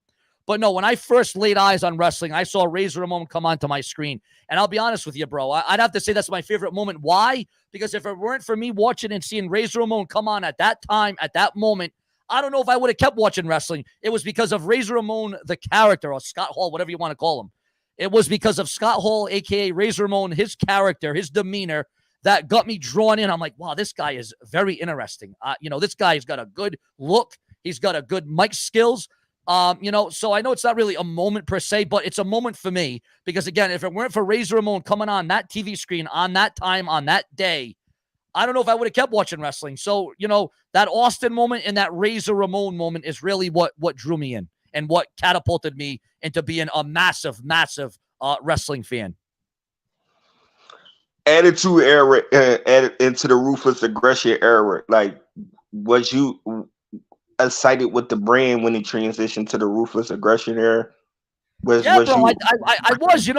But no, when I first laid eyes on wrestling, I saw Razor Ramon come onto my screen. And I'll be honest with you, bro, I'd have to say that's my favorite moment. Why? Because if it weren't for me watching and seeing Razor Ramon come on at that time, at that moment, I don't know if I would have kept watching wrestling. It was because of Razor Ramon, the character, or Scott Hall, whatever you want to call him. It was because of Scott Hall, a.k.a. Razor Ramon, his character, his demeanor, that got me drawn in. I'm like, wow, this guy is very interesting. This guy's got a good look. He's got a good mic skills. So I know it's not really a moment per se, but it's a moment for me because, again, if it weren't for Razor Ramon coming on that TV screen on that time, on that day, I don't know if I would have kept watching wrestling. So, that Austin moment and that Razor Ramon moment is really what drew me in and what catapulted me into being a massive, massive wrestling fan. Attitude era added into the ruthless aggression era. Like, was you excited with the brand when it transitioned to the ruthless aggression era? Yeah, bro, You? I was.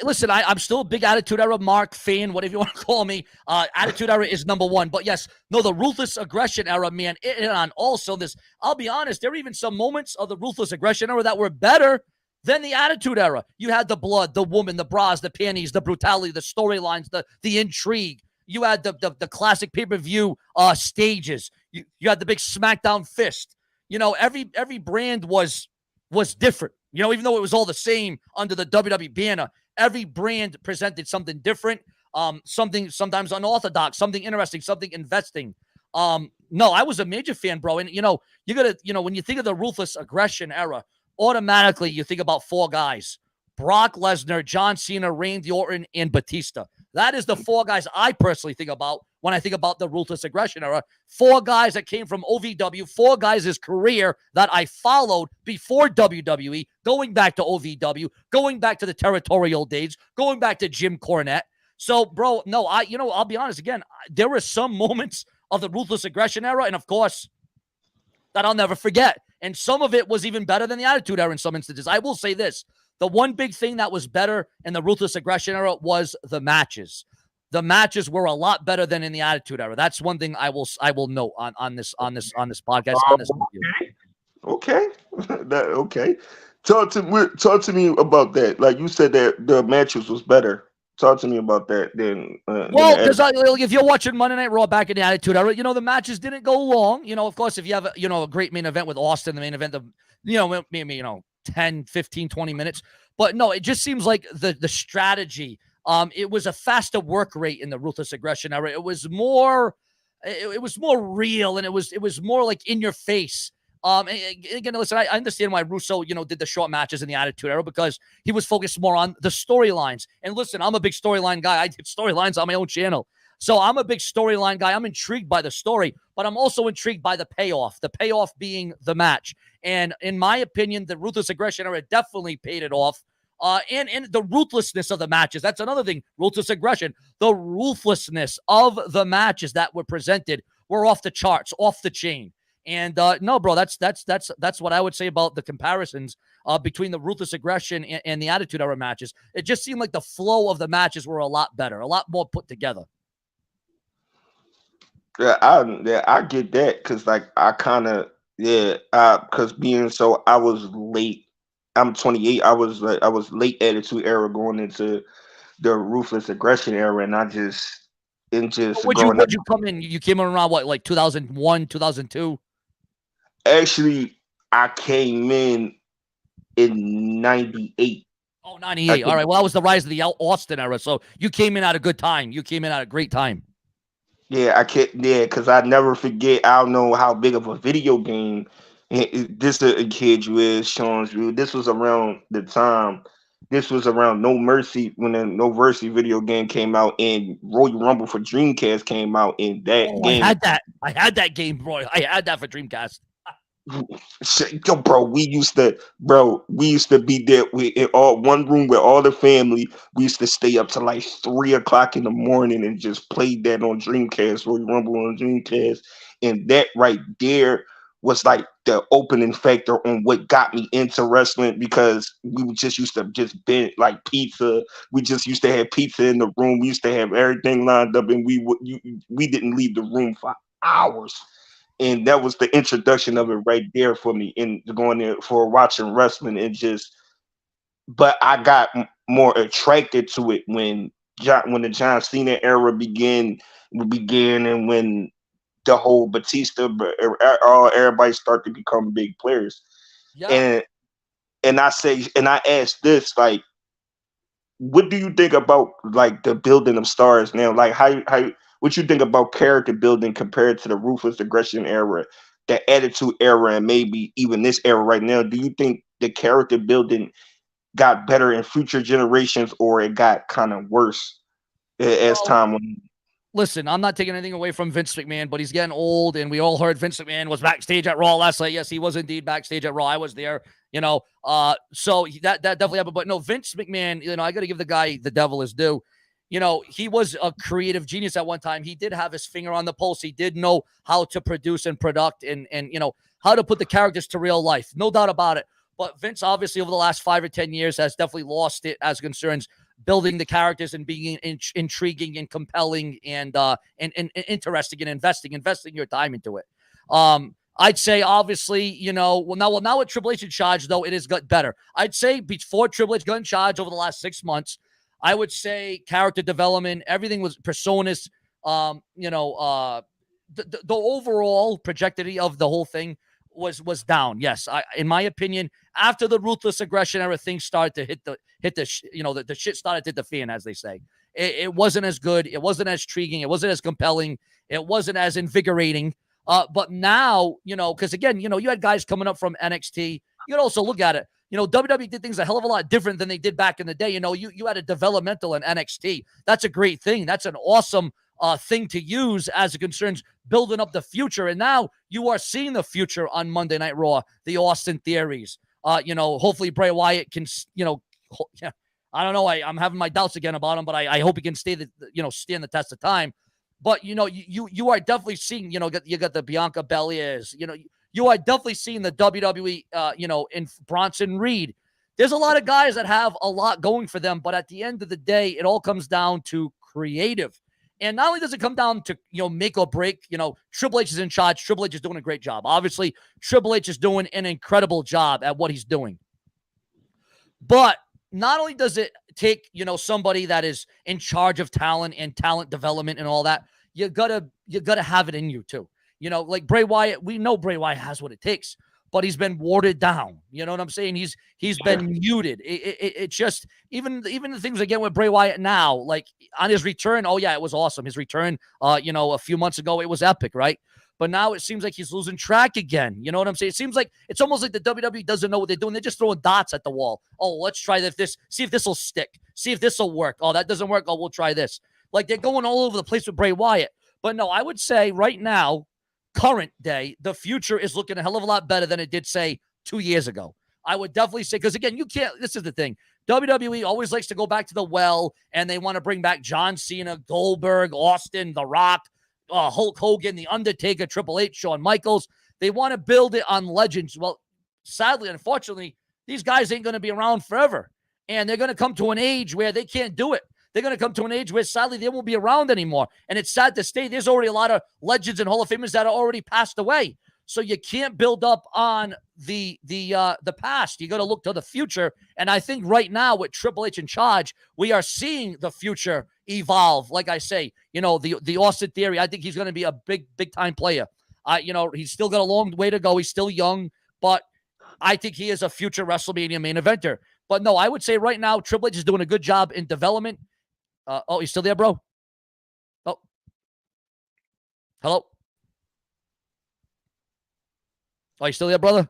Listen, I'm still a big Attitude Era Mark fan, whatever you want to call me. Attitude Era is number one. But yes, no, the Ruthless Aggression Era, man, it on also this. I'll be honest, there were even some moments of the Ruthless Aggression Era that were better than the Attitude Era. You had the blood, the woman, the bras, the panties, the brutality, the storylines, the intrigue. You had the classic pay-per-view stages. You had the big SmackDown fist. Every brand was different. Even though it was all the same under the WWE banner, every brand presented something different, something sometimes unorthodox, something interesting, something investing. No, I was a major fan, bro. And, you gotta, when you think of the Ruthless Aggression Era, automatically you think about four guys: Brock Lesnar, John Cena, Randy Orton, and Batista. That is the four guys I personally think about when I think about the Ruthless Aggression Era. Four guys that came from OVW, four guys' career that I followed before WWE, going back to OVW, going back to the territorial days, going back to Jim Cornette. So, bro, no, I'll be honest again. There were some moments of the Ruthless Aggression Era, and of course, that I'll never forget. And some of it was even better than the Attitude Era in some instances. I will say this. The one big thing that was better in the Ruthless Aggression Era was the matches. The matches were a lot better than in the Attitude Era. That's one thing I will note on this podcast, on this review. Okay. Okay. Talk to me about that. Like you said that the matches was better. Talk to me about that. Well, because if you're watching Monday Night Raw back in the Attitude Era, the matches didn't go long. Of course, if you have a great main event with Austin, the main event of maybe 10, 15, 20 minutes. But no, it just seems like the strategy. It was a faster work rate in the Ruthless Aggression Era. It was more real, and it was more like in your face. Again, listen, I understand why Russo, did the short matches in the Attitude Era because he was focused more on the storylines. And listen, I'm a big storyline guy. I did storylines on my own channel. So I'm a big storyline guy. I'm intrigued by the story, but I'm also intrigued by the payoff being the match. And in my opinion, the Ruthless Aggression Era definitely paid it off. And the ruthlessness of the matches. That's another thing. Ruthless aggression. The ruthlessness of the matches that were presented were off the charts, off the chain. And no, bro, that's what I would say about the comparisons between the Ruthless Aggression and the Attitude Era matches. It just seemed like the flow of the matches were a lot better, a lot more put together. Yeah, I get that because because being so I was late. I'm 28. I was late Attitude Era going into the Ruthless Aggression Era, and would you come in? You came in around what, like 2001, 2002? Actually, I came in 98. Oh, 98. All right. Well, that was the rise of the Austin Era. So you came in at a good time. You came in at a great time. Yeah, I can't. Yeah, because I never forget. I don't know how big of a video game this a kid you is, Sean's view. This was around the time. This was around No Mercy when the No Mercy video game came out, and Royal Rumble for Dreamcast came out. In that game, I had that game, bro. I had that for Dreamcast. Yo, bro, we used to be there in one room with all the family. We used to stay up to like 3 o'clock in the morning and just play that on Dreamcast, Royal Rumble on Dreamcast. And that right there was like the opening factor on what got me into wrestling, because we just used to just bend like pizza. We just used to have pizza in the room. We used to have everything lined up, and we didn't leave the room for hours. and that was the introduction of it right there for me in going there for watching wrestling and just. But I got more attracted to it when the John Cena era began, and when the whole Batista, all everybody start to become big players, Yeah. and I ask this, like, what do you think about like the building of stars now? Like how what you think about character building compared to the ruthless aggression era, the attitude era, and maybe even this era right now? Do you think the character building got better in future generations, or it got kind of worse as Well, time went on? listen, I'm not taking anything away from Vince McMahon, but he's getting old, and we all heard Vince McMahon was backstage at Raw last night. Yes, he was indeed backstage at Raw. I was there, so that definitely happened. But no, Vince McMahon, I got to give the guy the devil his due. He was a creative genius at one time. He did have his finger on the pulse. He did know how to produce and product and how to put the characters to real life. No doubt about it. But Vince, obviously, over the last 5 or 10 years, has definitely lost it as concerns building the characters and being intriguing and compelling and interesting and investing your time into it. I'd say, obviously, now with Triple H in charge, though, it has got better. I'd say before Triple H got in charge over the last 6 months, I would say character development, everything was personas, the overall trajectory of the whole thing was down. Yes, in my opinion, after the ruthless aggression era, things started to hit the shit started to hit the fan, as they say. It wasn't as good. It wasn't as intriguing. It wasn't as compelling. It wasn't as invigorating. But now, because again, you had guys coming up from NXT. You could also look at it. WWE did things a hell of a lot different than they did back in the day. You had a developmental in NXT. That's a great thing. That's an awesome thing to use as it concerns building up the future. And now you are seeing the future on Monday Night Raw, the Austin Theories. Hopefully Bray Wyatt can, I don't know. I'm having my doubts again about him, but I hope he can stand the test of time. But, you are definitely seeing, you got the Bianca Belairs, you are definitely seeing the WWE, in Bronson Reed. There's a lot of guys that have a lot going for them, but at the end of the day, it all comes down to creative. And not only does it come down to, make or break, Triple H is in charge. Triple H is doing a great job. Obviously, Triple H is doing an incredible job at what he's doing. But not only does it take, somebody that is in charge of talent and talent development and all that, you gotta have it in you too. Like Bray Wyatt, we know Bray Wyatt has what it takes, but he's been watered down. You know what I'm saying? He's been muted. It's just even the things I get with Bray Wyatt now, like on his return. Oh yeah, it was awesome. His return, a few months ago, it was epic, right? But now it seems like he's losing track again. You know what I'm saying? It seems like it's almost like the WWE doesn't know what they're doing. They're just throwing dots at the wall. Oh, let's try this. See if this will stick. See if this will work. Oh, that doesn't work. Oh, we'll try this. Like they're going all over the place with Bray Wyatt. But no, I would say right now, current day, the future is looking a hell of a lot better than it did, say, 2 years ago. I would definitely say, because again, this is the thing. WWE always likes to go back to the well, and they want to bring back John Cena, Goldberg, Austin, The Rock, Hulk Hogan, The Undertaker, Triple H, Shawn Michaels. They want to build it on legends. Well, sadly, unfortunately, these guys ain't going to be around forever, and they're going to come to an age where they can't do it. They're going to come to an age where, sadly, they won't be around anymore. And it's sad to say there's already a lot of legends and Hall of Famers that are already passed away. So you can't build up on the past. You got to look to the future. And I think right now with Triple H in charge, we are seeing the future evolve. Like I say, the Austin Theory, I think he's going to be a big time player. He's still got a long way to go. He's still young, but I think he is a future WrestleMania main eventer. But no, I would say right now, Triple H is doing a good job in development. You still there, bro? Oh. Hello? Are you still there, brother?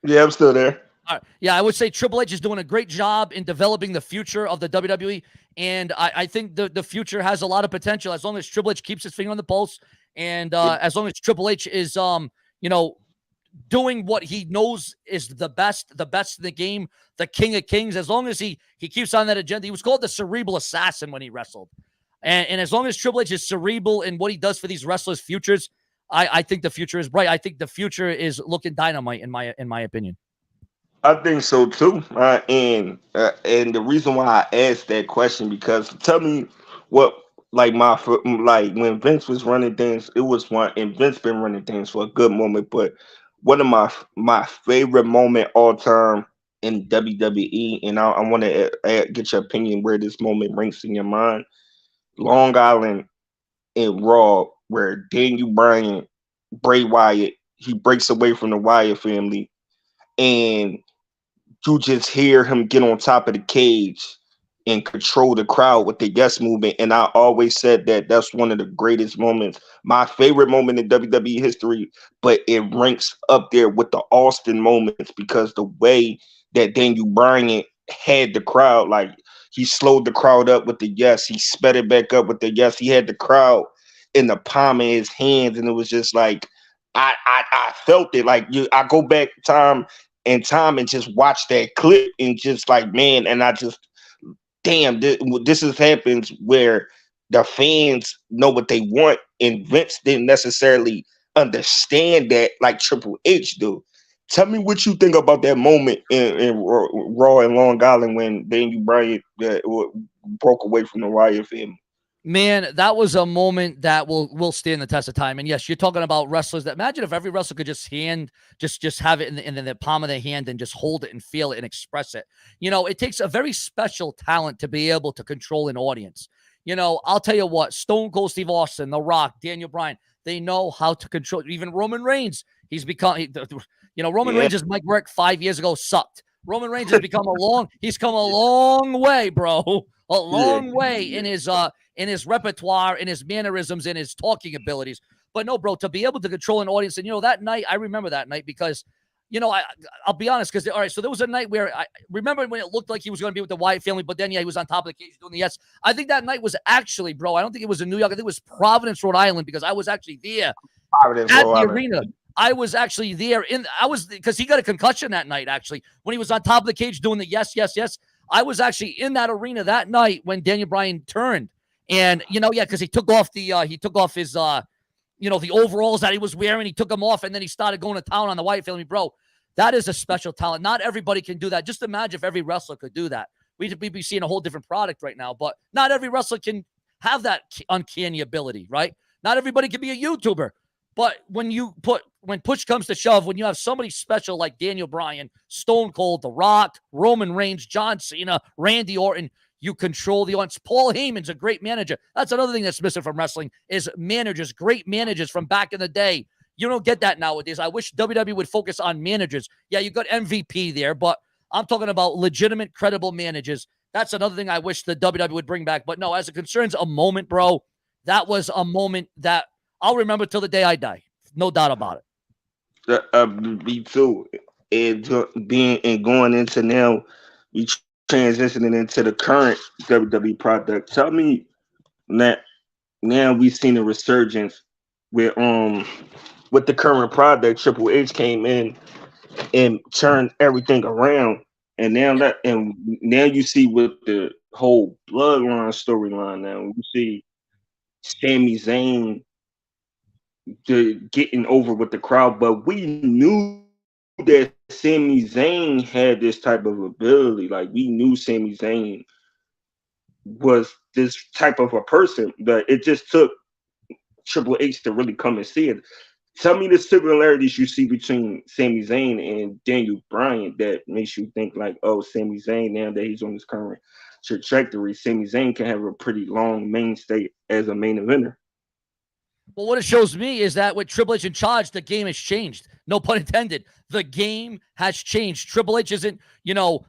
Yeah, I'm still there. All right. Yeah, I would say Triple H is doing a great job in developing the future of the WWE, and I think the future has a lot of potential as long as Triple H keeps his finger on the pulse, and as long as Triple H is, doing what he knows is the best in the game, the King of Kings. As long as he keeps on that agenda, he was called the cerebral assassin when he wrestled, and as long as Triple H is cerebral in what he does for these wrestlers' futures, I think the future is bright. I think the future is looking dynamite in my opinion. I think so too, and the reason why I asked that question, because tell me what like like when Vince was running things, it was one, and Vince been running things for a good moment. But one of my favorite moment all time in WWE, and I want to get your opinion where this moment ranks in your mind. Long Island and Raw, where Daniel Bryan, Bray Wyatt, he breaks away from the Wyatt family, and you just hear him get on top of the cage and control the crowd with the yes movement. And I always said that that's one of the greatest moments, my favorite moment in WWE history, but it ranks up there with the Austin moments because the way that Daniel Bryan had the crowd, like he slowed the crowd up with the yes, he sped it back up with the yes, he had the crowd in the palm of his hands, and it was just like I felt it. Like I go back time and just watch that clip and just like, man, and I just, damn, this is happens where the fans know what they want, and Vince didn't necessarily understand that like Triple H do. Tell me what you think about that moment in Raw and Long Island when Daniel Bryan broke away from the Wyatt family. Man, that was a moment that will stand the test of time. And yes, you're talking about wrestlers that, imagine if every wrestler could just have it in the palm of their hand and just hold it and feel it and express it. It takes a very special talent to be able to control an audience. I'll tell you what, Stone Cold Steve Austin, The Rock, Daniel Bryan, they know how to control. Even Roman Reigns, Roman Reigns' mic work 5 years ago sucked. Roman Reigns has he's come a long way, bro. A long way in his repertoire, in his mannerisms, in his talking abilities. But no, bro, to be able to control an audience. And, that night, I remember that night because, I'll be honest, because, all right, so there was a night where I remember when it looked like he was going to be with the Wyatt family, but then, he was on top of the cage doing the yes. I think that night was actually, bro, I don't think it was in New York. I think it was Providence, Rhode Island, because I was actually there at the arena. I was actually there because he got a concussion that night, actually, when he was on top of the cage doing the yes, yes, yes. I was actually in that arena that night when Daniel Bryan turned. And, because he took off his, the overalls that he was wearing. He took them off, and then he started going to town on the Wyatt family. Bro, that is a special talent. Not everybody can do that. Just imagine if every wrestler could do that. We'd be seeing a whole different product right now, but not every wrestler can have that uncanny ability, right? Not everybody can be a YouTuber. But when push comes to shove, when you have somebody special like Daniel Bryan, Stone Cold, The Rock, Roman Reigns, John Cena, Randy Orton, you control the audience. Paul Heyman's a great manager. That's another thing that's missing from wrestling is managers, great managers from back in the day. You don't get that nowadays. I wish WWE would focus on managers. Yeah, you got MVP there, but I'm talking about legitimate, credible managers. That's another thing I wish the WWE would bring back. But no, as it concerns a moment, bro, that was a moment that I'll remember till the day I die. No doubt about it. Me too. And going into now, we transitioning into the current WWE product. Tell me that now we've seen a resurgence with the current product. Triple H came in and turned everything around, and now you see with the whole bloodline storyline. Now you see Sami Zayn getting over with the crowd, but we knew that Sami Zayn had this type of ability. Like we knew Sami Zayn was this type of a person, but it just took Triple H to really come and see it. Tell me the similarities you see between Sami Zayn and Daniel Bryan that makes you think like, oh, Sami Zayn, now that he's on his current trajectory, Sami Zayn can have a pretty long mainstay as a main eventer. Well, what it shows me is that with Triple H in charge, the game has changed. No pun intended. The game has changed. Triple H isn't,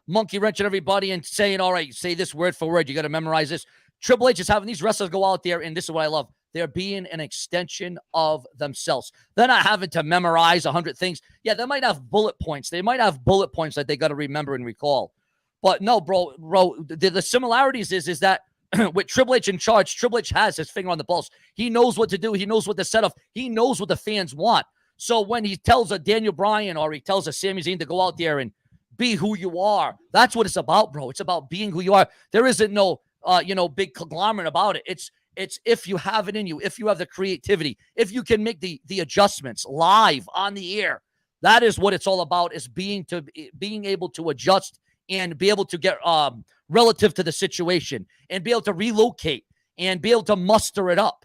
monkey wrenching everybody and saying, all right, say this word for word. You got to memorize this. Triple H is having these wrestlers go out there, and this is what I love. They're being an extension of themselves. They're not having to memorize 100 things. Yeah, they might have bullet points. They might have bullet points that they got to remember and recall. But no, bro, the similarities is that with Triple H in charge, Triple H has his finger on the pulse. He knows what to do. He knows what to set up. He knows what the fans want. So when he tells a Daniel Bryan or he tells a Sami Zayn to go out there and be who you are, that's what it's about, bro. It's about being who you are. There isn't no, big conglomerate about it. It's if you have it in you, if you have the creativity, if you can make the adjustments live on the air. That is what it's all about, is being able to adjust and be able to get relative to the situation and be able to relocate and be able to muster it up.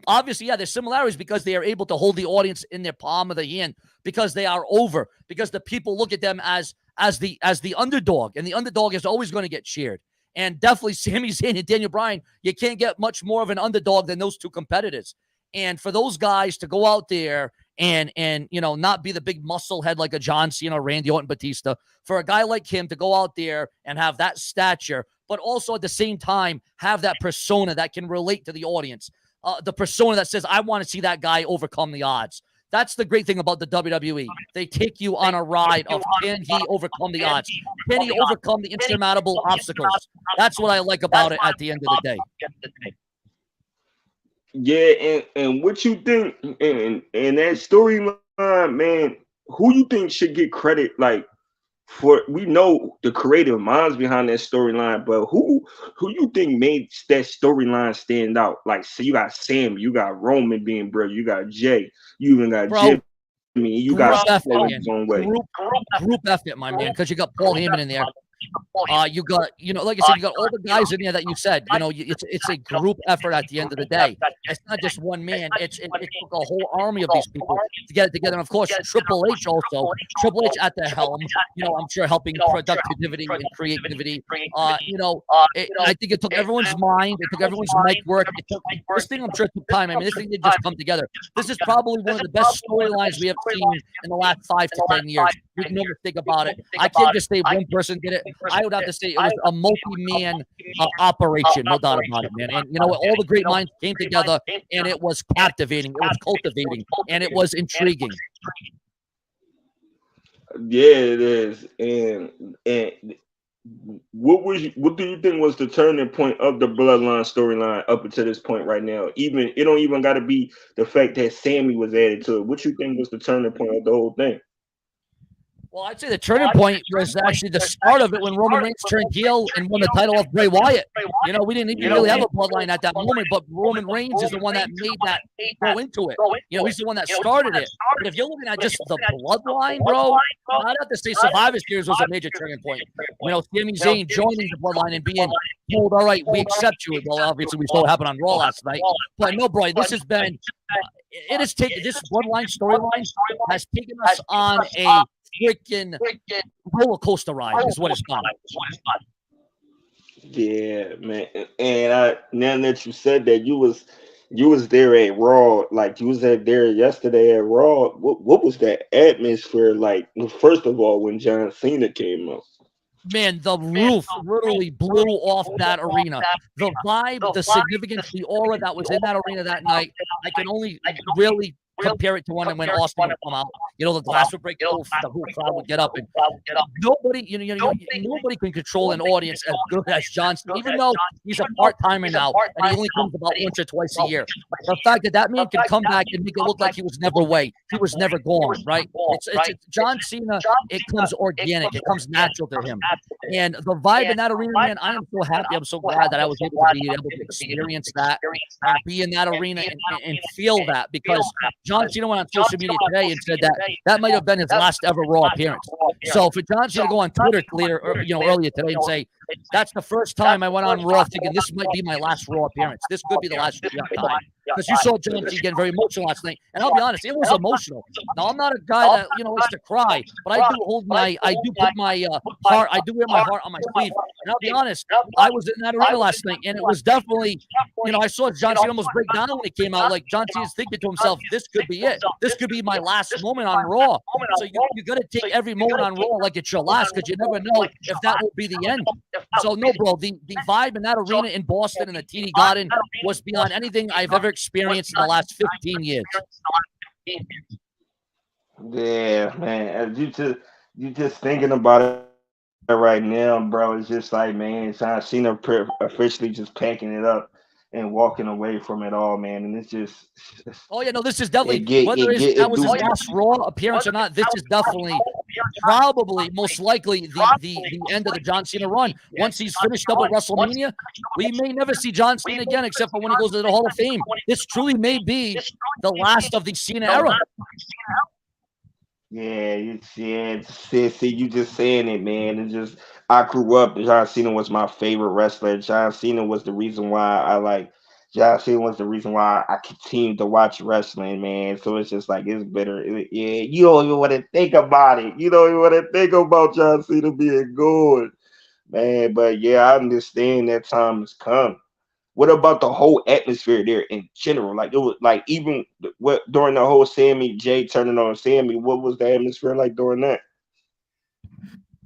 Obviously, yeah, there's similarities because they are able to hold the audience in their palm of the hand because they are over, because the people look at them as the underdog, and the underdog is always going to get cheered. And definitely Sami Zayn and Daniel Bryan, you can't get much more of an underdog than those two competitors. And for those guys to go out there and not be the big muscle head like a John Cena, Randy Orton, Batista, for a guy like him to go out there and have that stature, but also at the same time have that persona that can relate to the audience. The persona that says, I want to see that guy overcome the odds. That's the great thing about the WWE. They take you on a ride of, can he overcome the odds? Can he overcome the insurmountable obstacles? That's what I like about it at the end of the day. Yeah, and what you think and that storyline, man, who you think should get credit, like, for, we know the creative minds behind that storyline, but who you think made that storyline stand out? Like, so you got Sam, you got Roman being brother, you got Jay, you even got Jimmy, you got his own way. Group effort, my man, because you got Paul Heyman in there. You got, like I said, you got all the guys in there that you said, it's a group effort at the end of the day. It's not just one man. It took a whole army of these people to get it together. And of course, Triple H also. Triple H at the helm, I'm sure helping productivity and creativity. I think it took everyone's mind. It took everyone's mic work. This thing, I'm sure, took time. I mean, this thing did just come together. This is probably one of the best storylines we have seen in the last 5 to 10 years. We can never think about it. I can't just say one person did it. I would have to say it was a multi-man operation, no doubt about it, man. And you know what? All the great minds came together, and it was captivating, it was cultivating, and it was intriguing. Yeah, it is. And what do you think was the turning point of the Bloodline storyline up until this point right now? Even it don't even got to be the fact that Sami was added to it. What you think was the turning point of the whole thing? Well, I'd say the turning point was actually the start of it when Roman Reigns turned heel and won the title of Bray Wyatt. We didn't even really have a bloodline at that moment, but Roman Reigns is the one that made that go into it. He's the one that started it. But if you're looking at just the bloodline, bro, I'd have to say Survivor Series was a major turning point. Sami Zayn joining the bloodline and being told, all right, we accept you. Well, obviously, we saw what happened on Raw last night. But no, bro, this has been, it has taken, this bloodline storyline has taken us on a freaking roller coaster ride is what it's done. Yeah, man. And now that you said that, you was there at Raw, like you was there yesterday at Raw. What was that atmosphere like? First of all, when John Cena came up, man, the roof literally blew off that arena. The vibe, the significance, the aura that was in that arena that night, I can only really compare it to when Austin would come out. The glass would break, the whole crowd would get up, and nobody, nobody can control an audience as good as John Cena, even though he's a part-timer now and he only comes about once or twice a year. The fact that man can come back and make it look like he was never away, he was never gone, right? It's John Cena. It comes organic. It comes natural to him. And the vibe in that arena, man, I am so happy. I'm so glad that I was able to experience that and be in that arena and feel that, because John Cena went on social media today and said that might have been his last ever Raw appearance. So for John Cena to go on Twitter earlier today and say, that's the first time I went on Raw thinking this might be my last Raw appearance. This could be the last time. Because you saw John Cena getting very emotional last night. And I'll be honest, it was emotional. Now, I'm not a guy that, likes to cry, but I do put my heart, I do wear my heart on my sleeve. And I'll be honest, I was in that arena last night, and it was definitely, I saw John Cena almost break down when he came out. Like, John Cena's thinking to himself, this could be it. This could be my last moment on Raw. So you got to take every moment on Raw like it's your last, because you never know if that will be the end. So, no, bro, the vibe in that arena in Boston in the TD Garden was beyond anything I've ever experienced in the last 15 years. Yeah, man. You just thinking about it right now, bro. It's just like, man, John Cena officially just packing it up and walking away from it all, man. And it's just this is definitely, whether that was his last Raw appearance or not, this is definitely probably most likely the end of the John Cena run. Once he's finished up at WrestleMania, we may never see John Cena again, except for when he goes to the Hall of Fame. This truly may be the last of the Cena era. Yeah, see, you just saying it, man. It's just I grew up. John Cena was my favorite wrestler. John Cena was the reason why I like. John Cena was the reason why I continued to watch wrestling, man. So it's just like it's better. Yeah, you don't even want to think about it. You don't even want to think about John Cena being good, man. But yeah, I understand that time has come. What about the whole atmosphere there in general? Like it was like even what during the whole Sammy Jay turning on Sammy, what was the atmosphere like during that?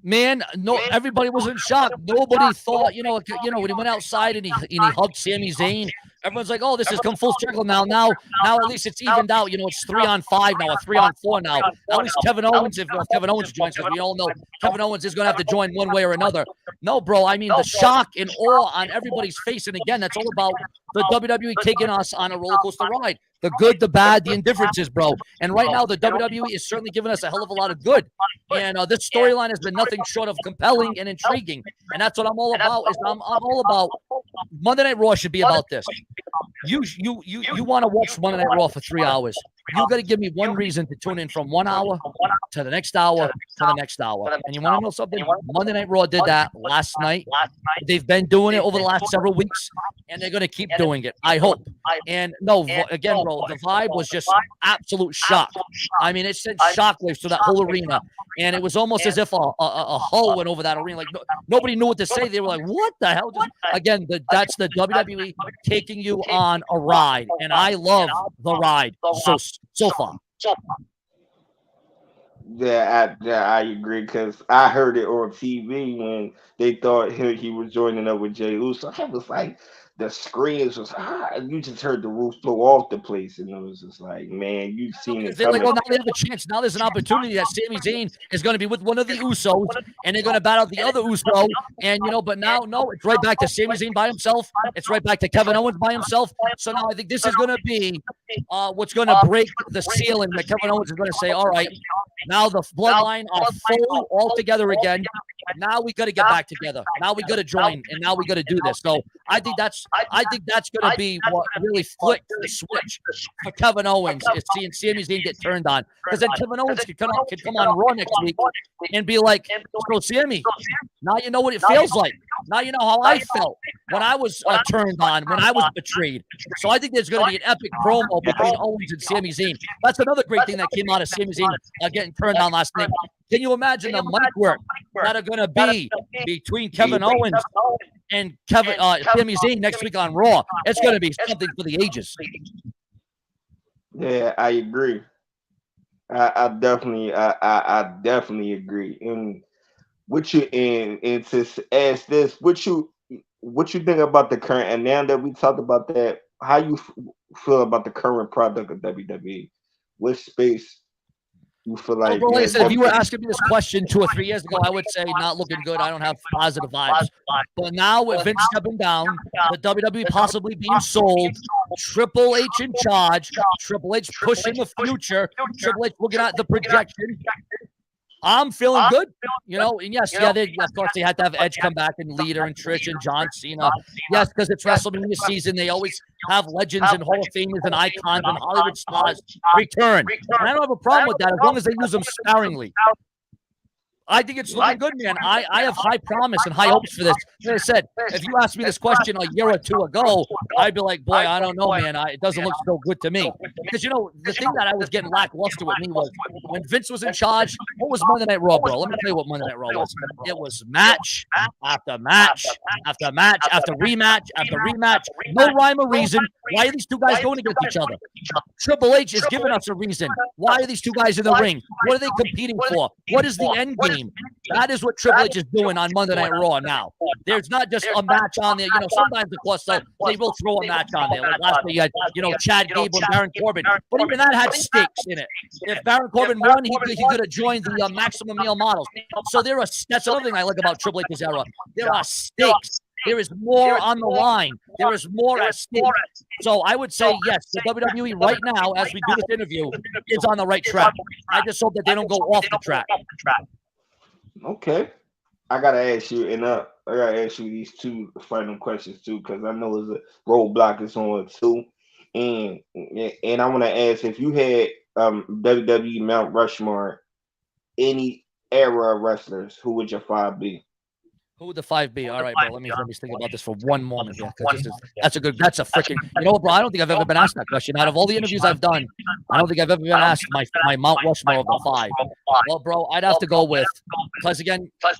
Man, no, everybody was in shock. Nobody thought, when he went outside and he hugged Sami Zayn, everyone's like, "Oh, this has come full circle now. Now, at least it's evened out. It's 3-on-5 now, or 3-on-4 now. At least Kevin Owens, if Kevin Owens joins, because we all know Kevin Owens is going to have to join one way or another. No, bro. I mean, the shock and awe on everybody's face, and again, that's all about the WWE taking us on a roller coaster ride. The good, the bad, the indifferences, bro. And right now, the WWE is certainly giving us a hell of a lot of good. And this storyline has been nothing short of compelling and intriguing. And that's what I'm all about. I'm all about Monday Night Raw should be about this. You want to watch Monday Night Raw for 3 hours. You got to give me one reason to tune in from 1 hour to the next hour to the next hour. And you want to know something? Monday Night Raw did that last night. They've been doing it over the last several weeks, and they're going to keep doing it, I hope. And no, again, bro, the vibe was just absolute shock. I mean, it sent shockwaves through that whole arena, and it was almost as if a hull went over that arena. Like nobody knew what to say. They were like, "What the hell?" Again, that's the WWE taking you on a ride, and I love the ride so far. I agree because I heard it on TV when they thought he was joining up with Jay Uso. I was like, the screams was high. You just heard the roof blow off the place, and it was just like, man, you've seen Because it they're like, coming. well, now they have a chance. Now there's an opportunity that Sami Zayn is going to be with one of the Usos, and they're going to bat out the other Uso. And but now, no, it's right back to Sami Zayn by himself. It's right back to Kevin Owens by himself. So now I think this is going to be what's going to break the ceiling. That Kevin Owens is going to say, all right, now the bloodline are full all together again. Now we got to get back together. Now we got to join, and now we got to do this. So I think that's going to be what really flipped the switch for Kevin Owens is seeing Sami Zayn get turned on, because then Kevin Owens could come on Raw next week and be like, "So Sami, now you know what it feels like. Now you know how I felt when I was turned on, when I was betrayed." So I think there's going to be an epic promo between Owens and Sami Zayn. That's another great thing that came out of Sami Zayn getting turned on last night. Can you imagine the mic work that are going to be between Kevin Owens and Sami Zayn next week on Raw? It's going to be something for the ages. Yeah, I agree. I definitely agree. And what you and to ask this, what you think about the current? And now that we talked about that, how you feel about the current product of WWE? What space you feel Well, like? bro, like I Yeah, said, if you were asking me this question 2 or 3 years ago, I would say not looking good. I don't have positive vibes. But now with Vince stepping down, the WWE possibly being sold, Triple H in charge, Triple H pushing the future, Triple H looking at the projection, I'm feeling good, and yes, of course they had to have Edge come back and lead her and Trish and John Cena. Yes, because it's WrestleMania season. They always have legends and Hall of Famers and icons and Hollywood stars return. And I don't have a problem with that as long as they use them sparingly. I think it's looking good, man. I have high promise and high hopes for this. Like I said, if you asked me this question a year or two ago, I'd be like, boy, I don't know, man. It doesn't look so good to me. Because, the thing that I was getting lackluster with me was when Vince was in charge, what was Monday Night Raw, bro? Let me tell you what Monday Night Raw was. It was match after match after match after rematch after rematch. No rhyme or reason. Why are these two guys going against each other? Triple H is giving us a reason. Why are these two guys in the ring? What are they competing for? What is the end game? That is what Triple H is doing on Monday Night Raw now. There's not just a match on there. Sometimes, of course, they will throw a match on there. Like last night, you had, Chad Gable and Baron Corbin. But even that had stakes in it. If Baron Corbin won, he could have joined the Maximum Male Models. So that's another thing I like about Triple H's era. There are stakes. There is more on the line. There is more at stake. So I would say, yes, the WWE right now, as we do this interview, is on the right track. I just hope that they don't go off the track. Okay. I gotta ask you, and I gotta ask you these two final questions too, because I know there's a roadblock is on too, and I want to ask if you had WWE Mount Rushmore any era of wrestlers, who would your five be? Who would the five be? All right, bro. Let me think about this for one moment here, because that's a freaking, you know what, bro? I don't think I've ever been asked that question. Out of all the interviews I've done, I don't think I've ever been asked my Mount Rushmore of the five. Well, bro, I'd have to go with, because again, I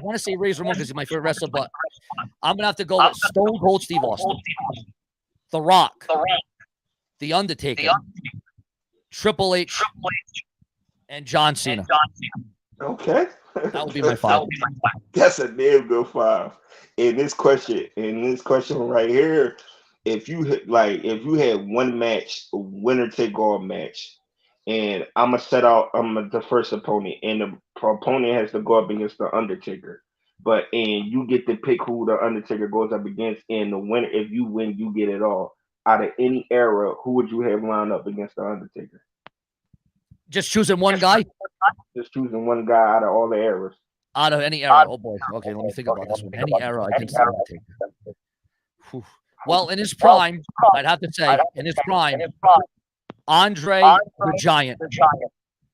want to say Razor Ramon because he's my favorite wrestler, but I'm gonna have to go with Stone Cold Steve Austin, The Rock, The Undertaker, Triple H, and John Cena. Okay. That would be my five. That's a damn good five. In this question right here, if you had one match, a winner take all match, and I'm the first opponent, and the opponent has to go up against the Undertaker. And you get to pick who the Undertaker goes up against, and the winner, if you win, you get it all. Out of any era, who would you have lined up against the Undertaker? Just choosing one guy Just choosing one guy out of all the eras. out of any era. Oh boy. Okay, let me think about this one. Any era against the Undertaker. Whew. Well, in his prime, I'd have to say, in his prime, Andre the Giant.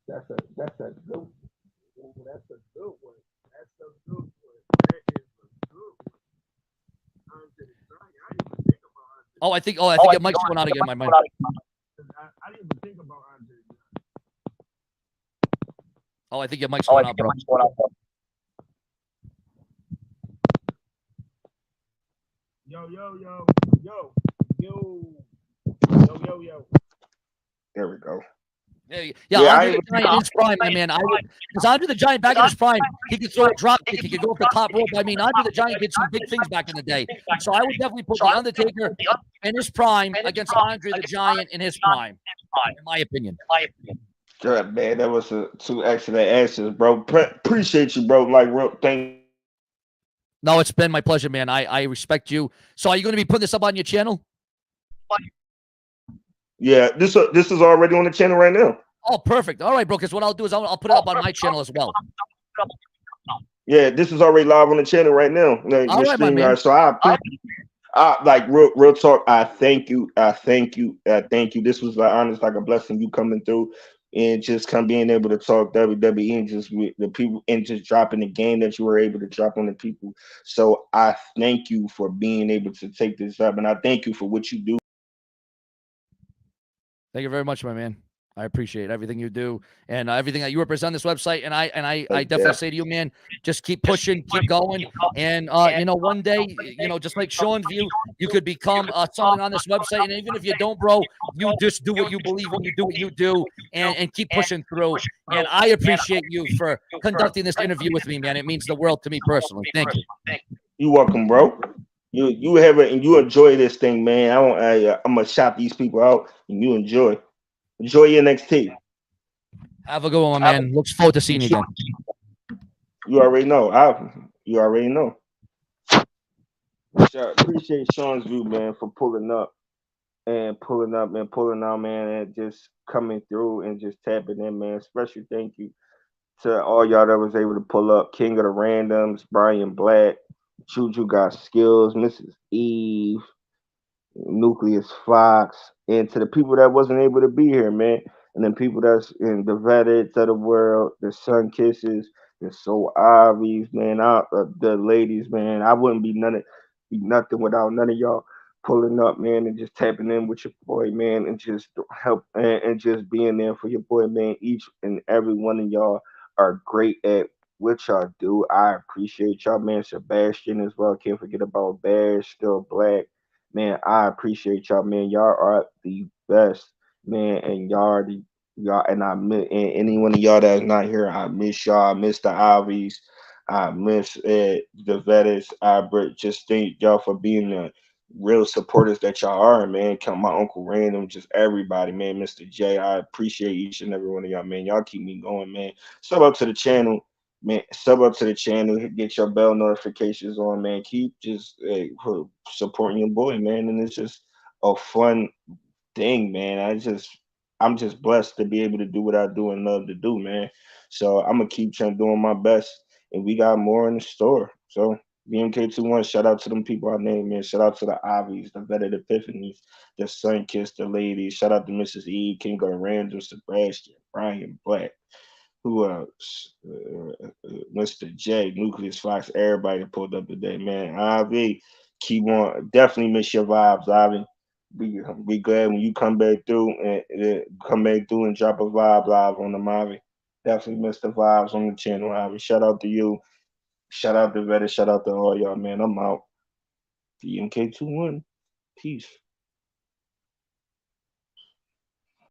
That's a good That's a good one. That's a good one. That is a good one. Andre the Giant. I didn't even think about Andre. I think it might's going out again in my mind. I didn't even think about Andre. Oh, I think your mic's going out, bro. Yo, yo, yo, yo, yo. There we go. Yeah, Andre the Giant in his prime, my man. Because Andre the Giant back in his prime, he could throw a drop kick, he could go up the top rope. I mean, Andre the Giant did some big things back in the day. So I would definitely put the Undertaker in his prime against Andre the Giant in his prime, in my opinion. Good man, that was two excellent answers, bro. Appreciate you, bro. Like real thank. No, it's been my pleasure, man. I respect you. So are you going to be putting this up on your channel? Yeah, this is already on the channel right now. Oh, perfect. All right, bro. Because what I'll do is I'll put it up on my channel as well. Yeah, this is already live on the channel right now. All right, my man. So I like real talk. I thank you. I thank you. I thank you. This was like honest, like a blessing. You coming through and just being able to talk WWE and just with the people and just dropping the game that you were able to drop on the people. So I thank you for being able to take this up, and I thank you for what you do. Thank you very much, my man. I appreciate everything you do and everything that you represent on this website. And I definitely say to you, man, just keep pushing, keep going. And, one day, just like Sean's view, you could become something on this website. And even if you don't, bro, you just do what you believe in, you do what you do and keep pushing through. And I appreciate you for conducting this interview with me, man. It means the world to me personally. Thank you. You're welcome, bro. You have it and you enjoy this thing, man. I'm gonna shout these people out and you enjoy your NXT. Have a good one, man. Looks forward to seeing you again. You already know. You already know. Appreciate Sean's view, man, for pulling out, man, and just coming through and just tapping in, man. Special thank you to all y'all that was able to pull up. King of the Randoms, Bryan Black, Juju Got Skills, Mrs. Eve, Nucleus Fox, and to the people that wasn't able to be here, man, and then people that's in the Veddits of the world, the Sun Kisses, the Soul Ivies, man, the ladies, man. I wouldn't be nothing without none of y'all pulling up, man, and just tapping in with your boy, man, and just help and just being there for your boy, man. Each and every one of y'all are great at what y'all do. I appreciate y'all, man. Sebastian as well. Can't forget about Bear, Still Black. Man, I appreciate y'all, man. Y'all are the best, man, and and and any one of y'all that's not here, I miss y'all. I miss the Ivies. I miss the Vetters. Just thank y'all for being the real supporters that y'all are, man. Count my Uncle Random, just everybody, man. Mr. J, I appreciate each and every one of y'all, man. Y'all keep me going, man. Sub up to the channel. Man, sub up to the channel, get your bell notifications on, man. Keep just supporting your boy, man. And it's just a fun thing, man. I'm just blessed to be able to do what I do and love to do, man. So I'm gonna keep trying doing my best, and we got more in the store. So BMK21, shout out to them people I named, man. Shout out to the Ivies, the Vetted Epiphanies, the Sun-Kissed, the ladies. Shout out to Mrs. E, King of Randall, Sebastian, Bryan Black. Who else? Mr. J, Nucleus Fox, everybody that pulled up today, man. Ivy, keep on. Definitely miss your vibes, Ivy. Be glad when you come back through and drop a vibe live on the Ivy. Definitely miss the vibes on the channel, Ivy. Shout out to you. Shout out to Vetta. Shout out to all y'all, man. I'm out. BMK21. Peace.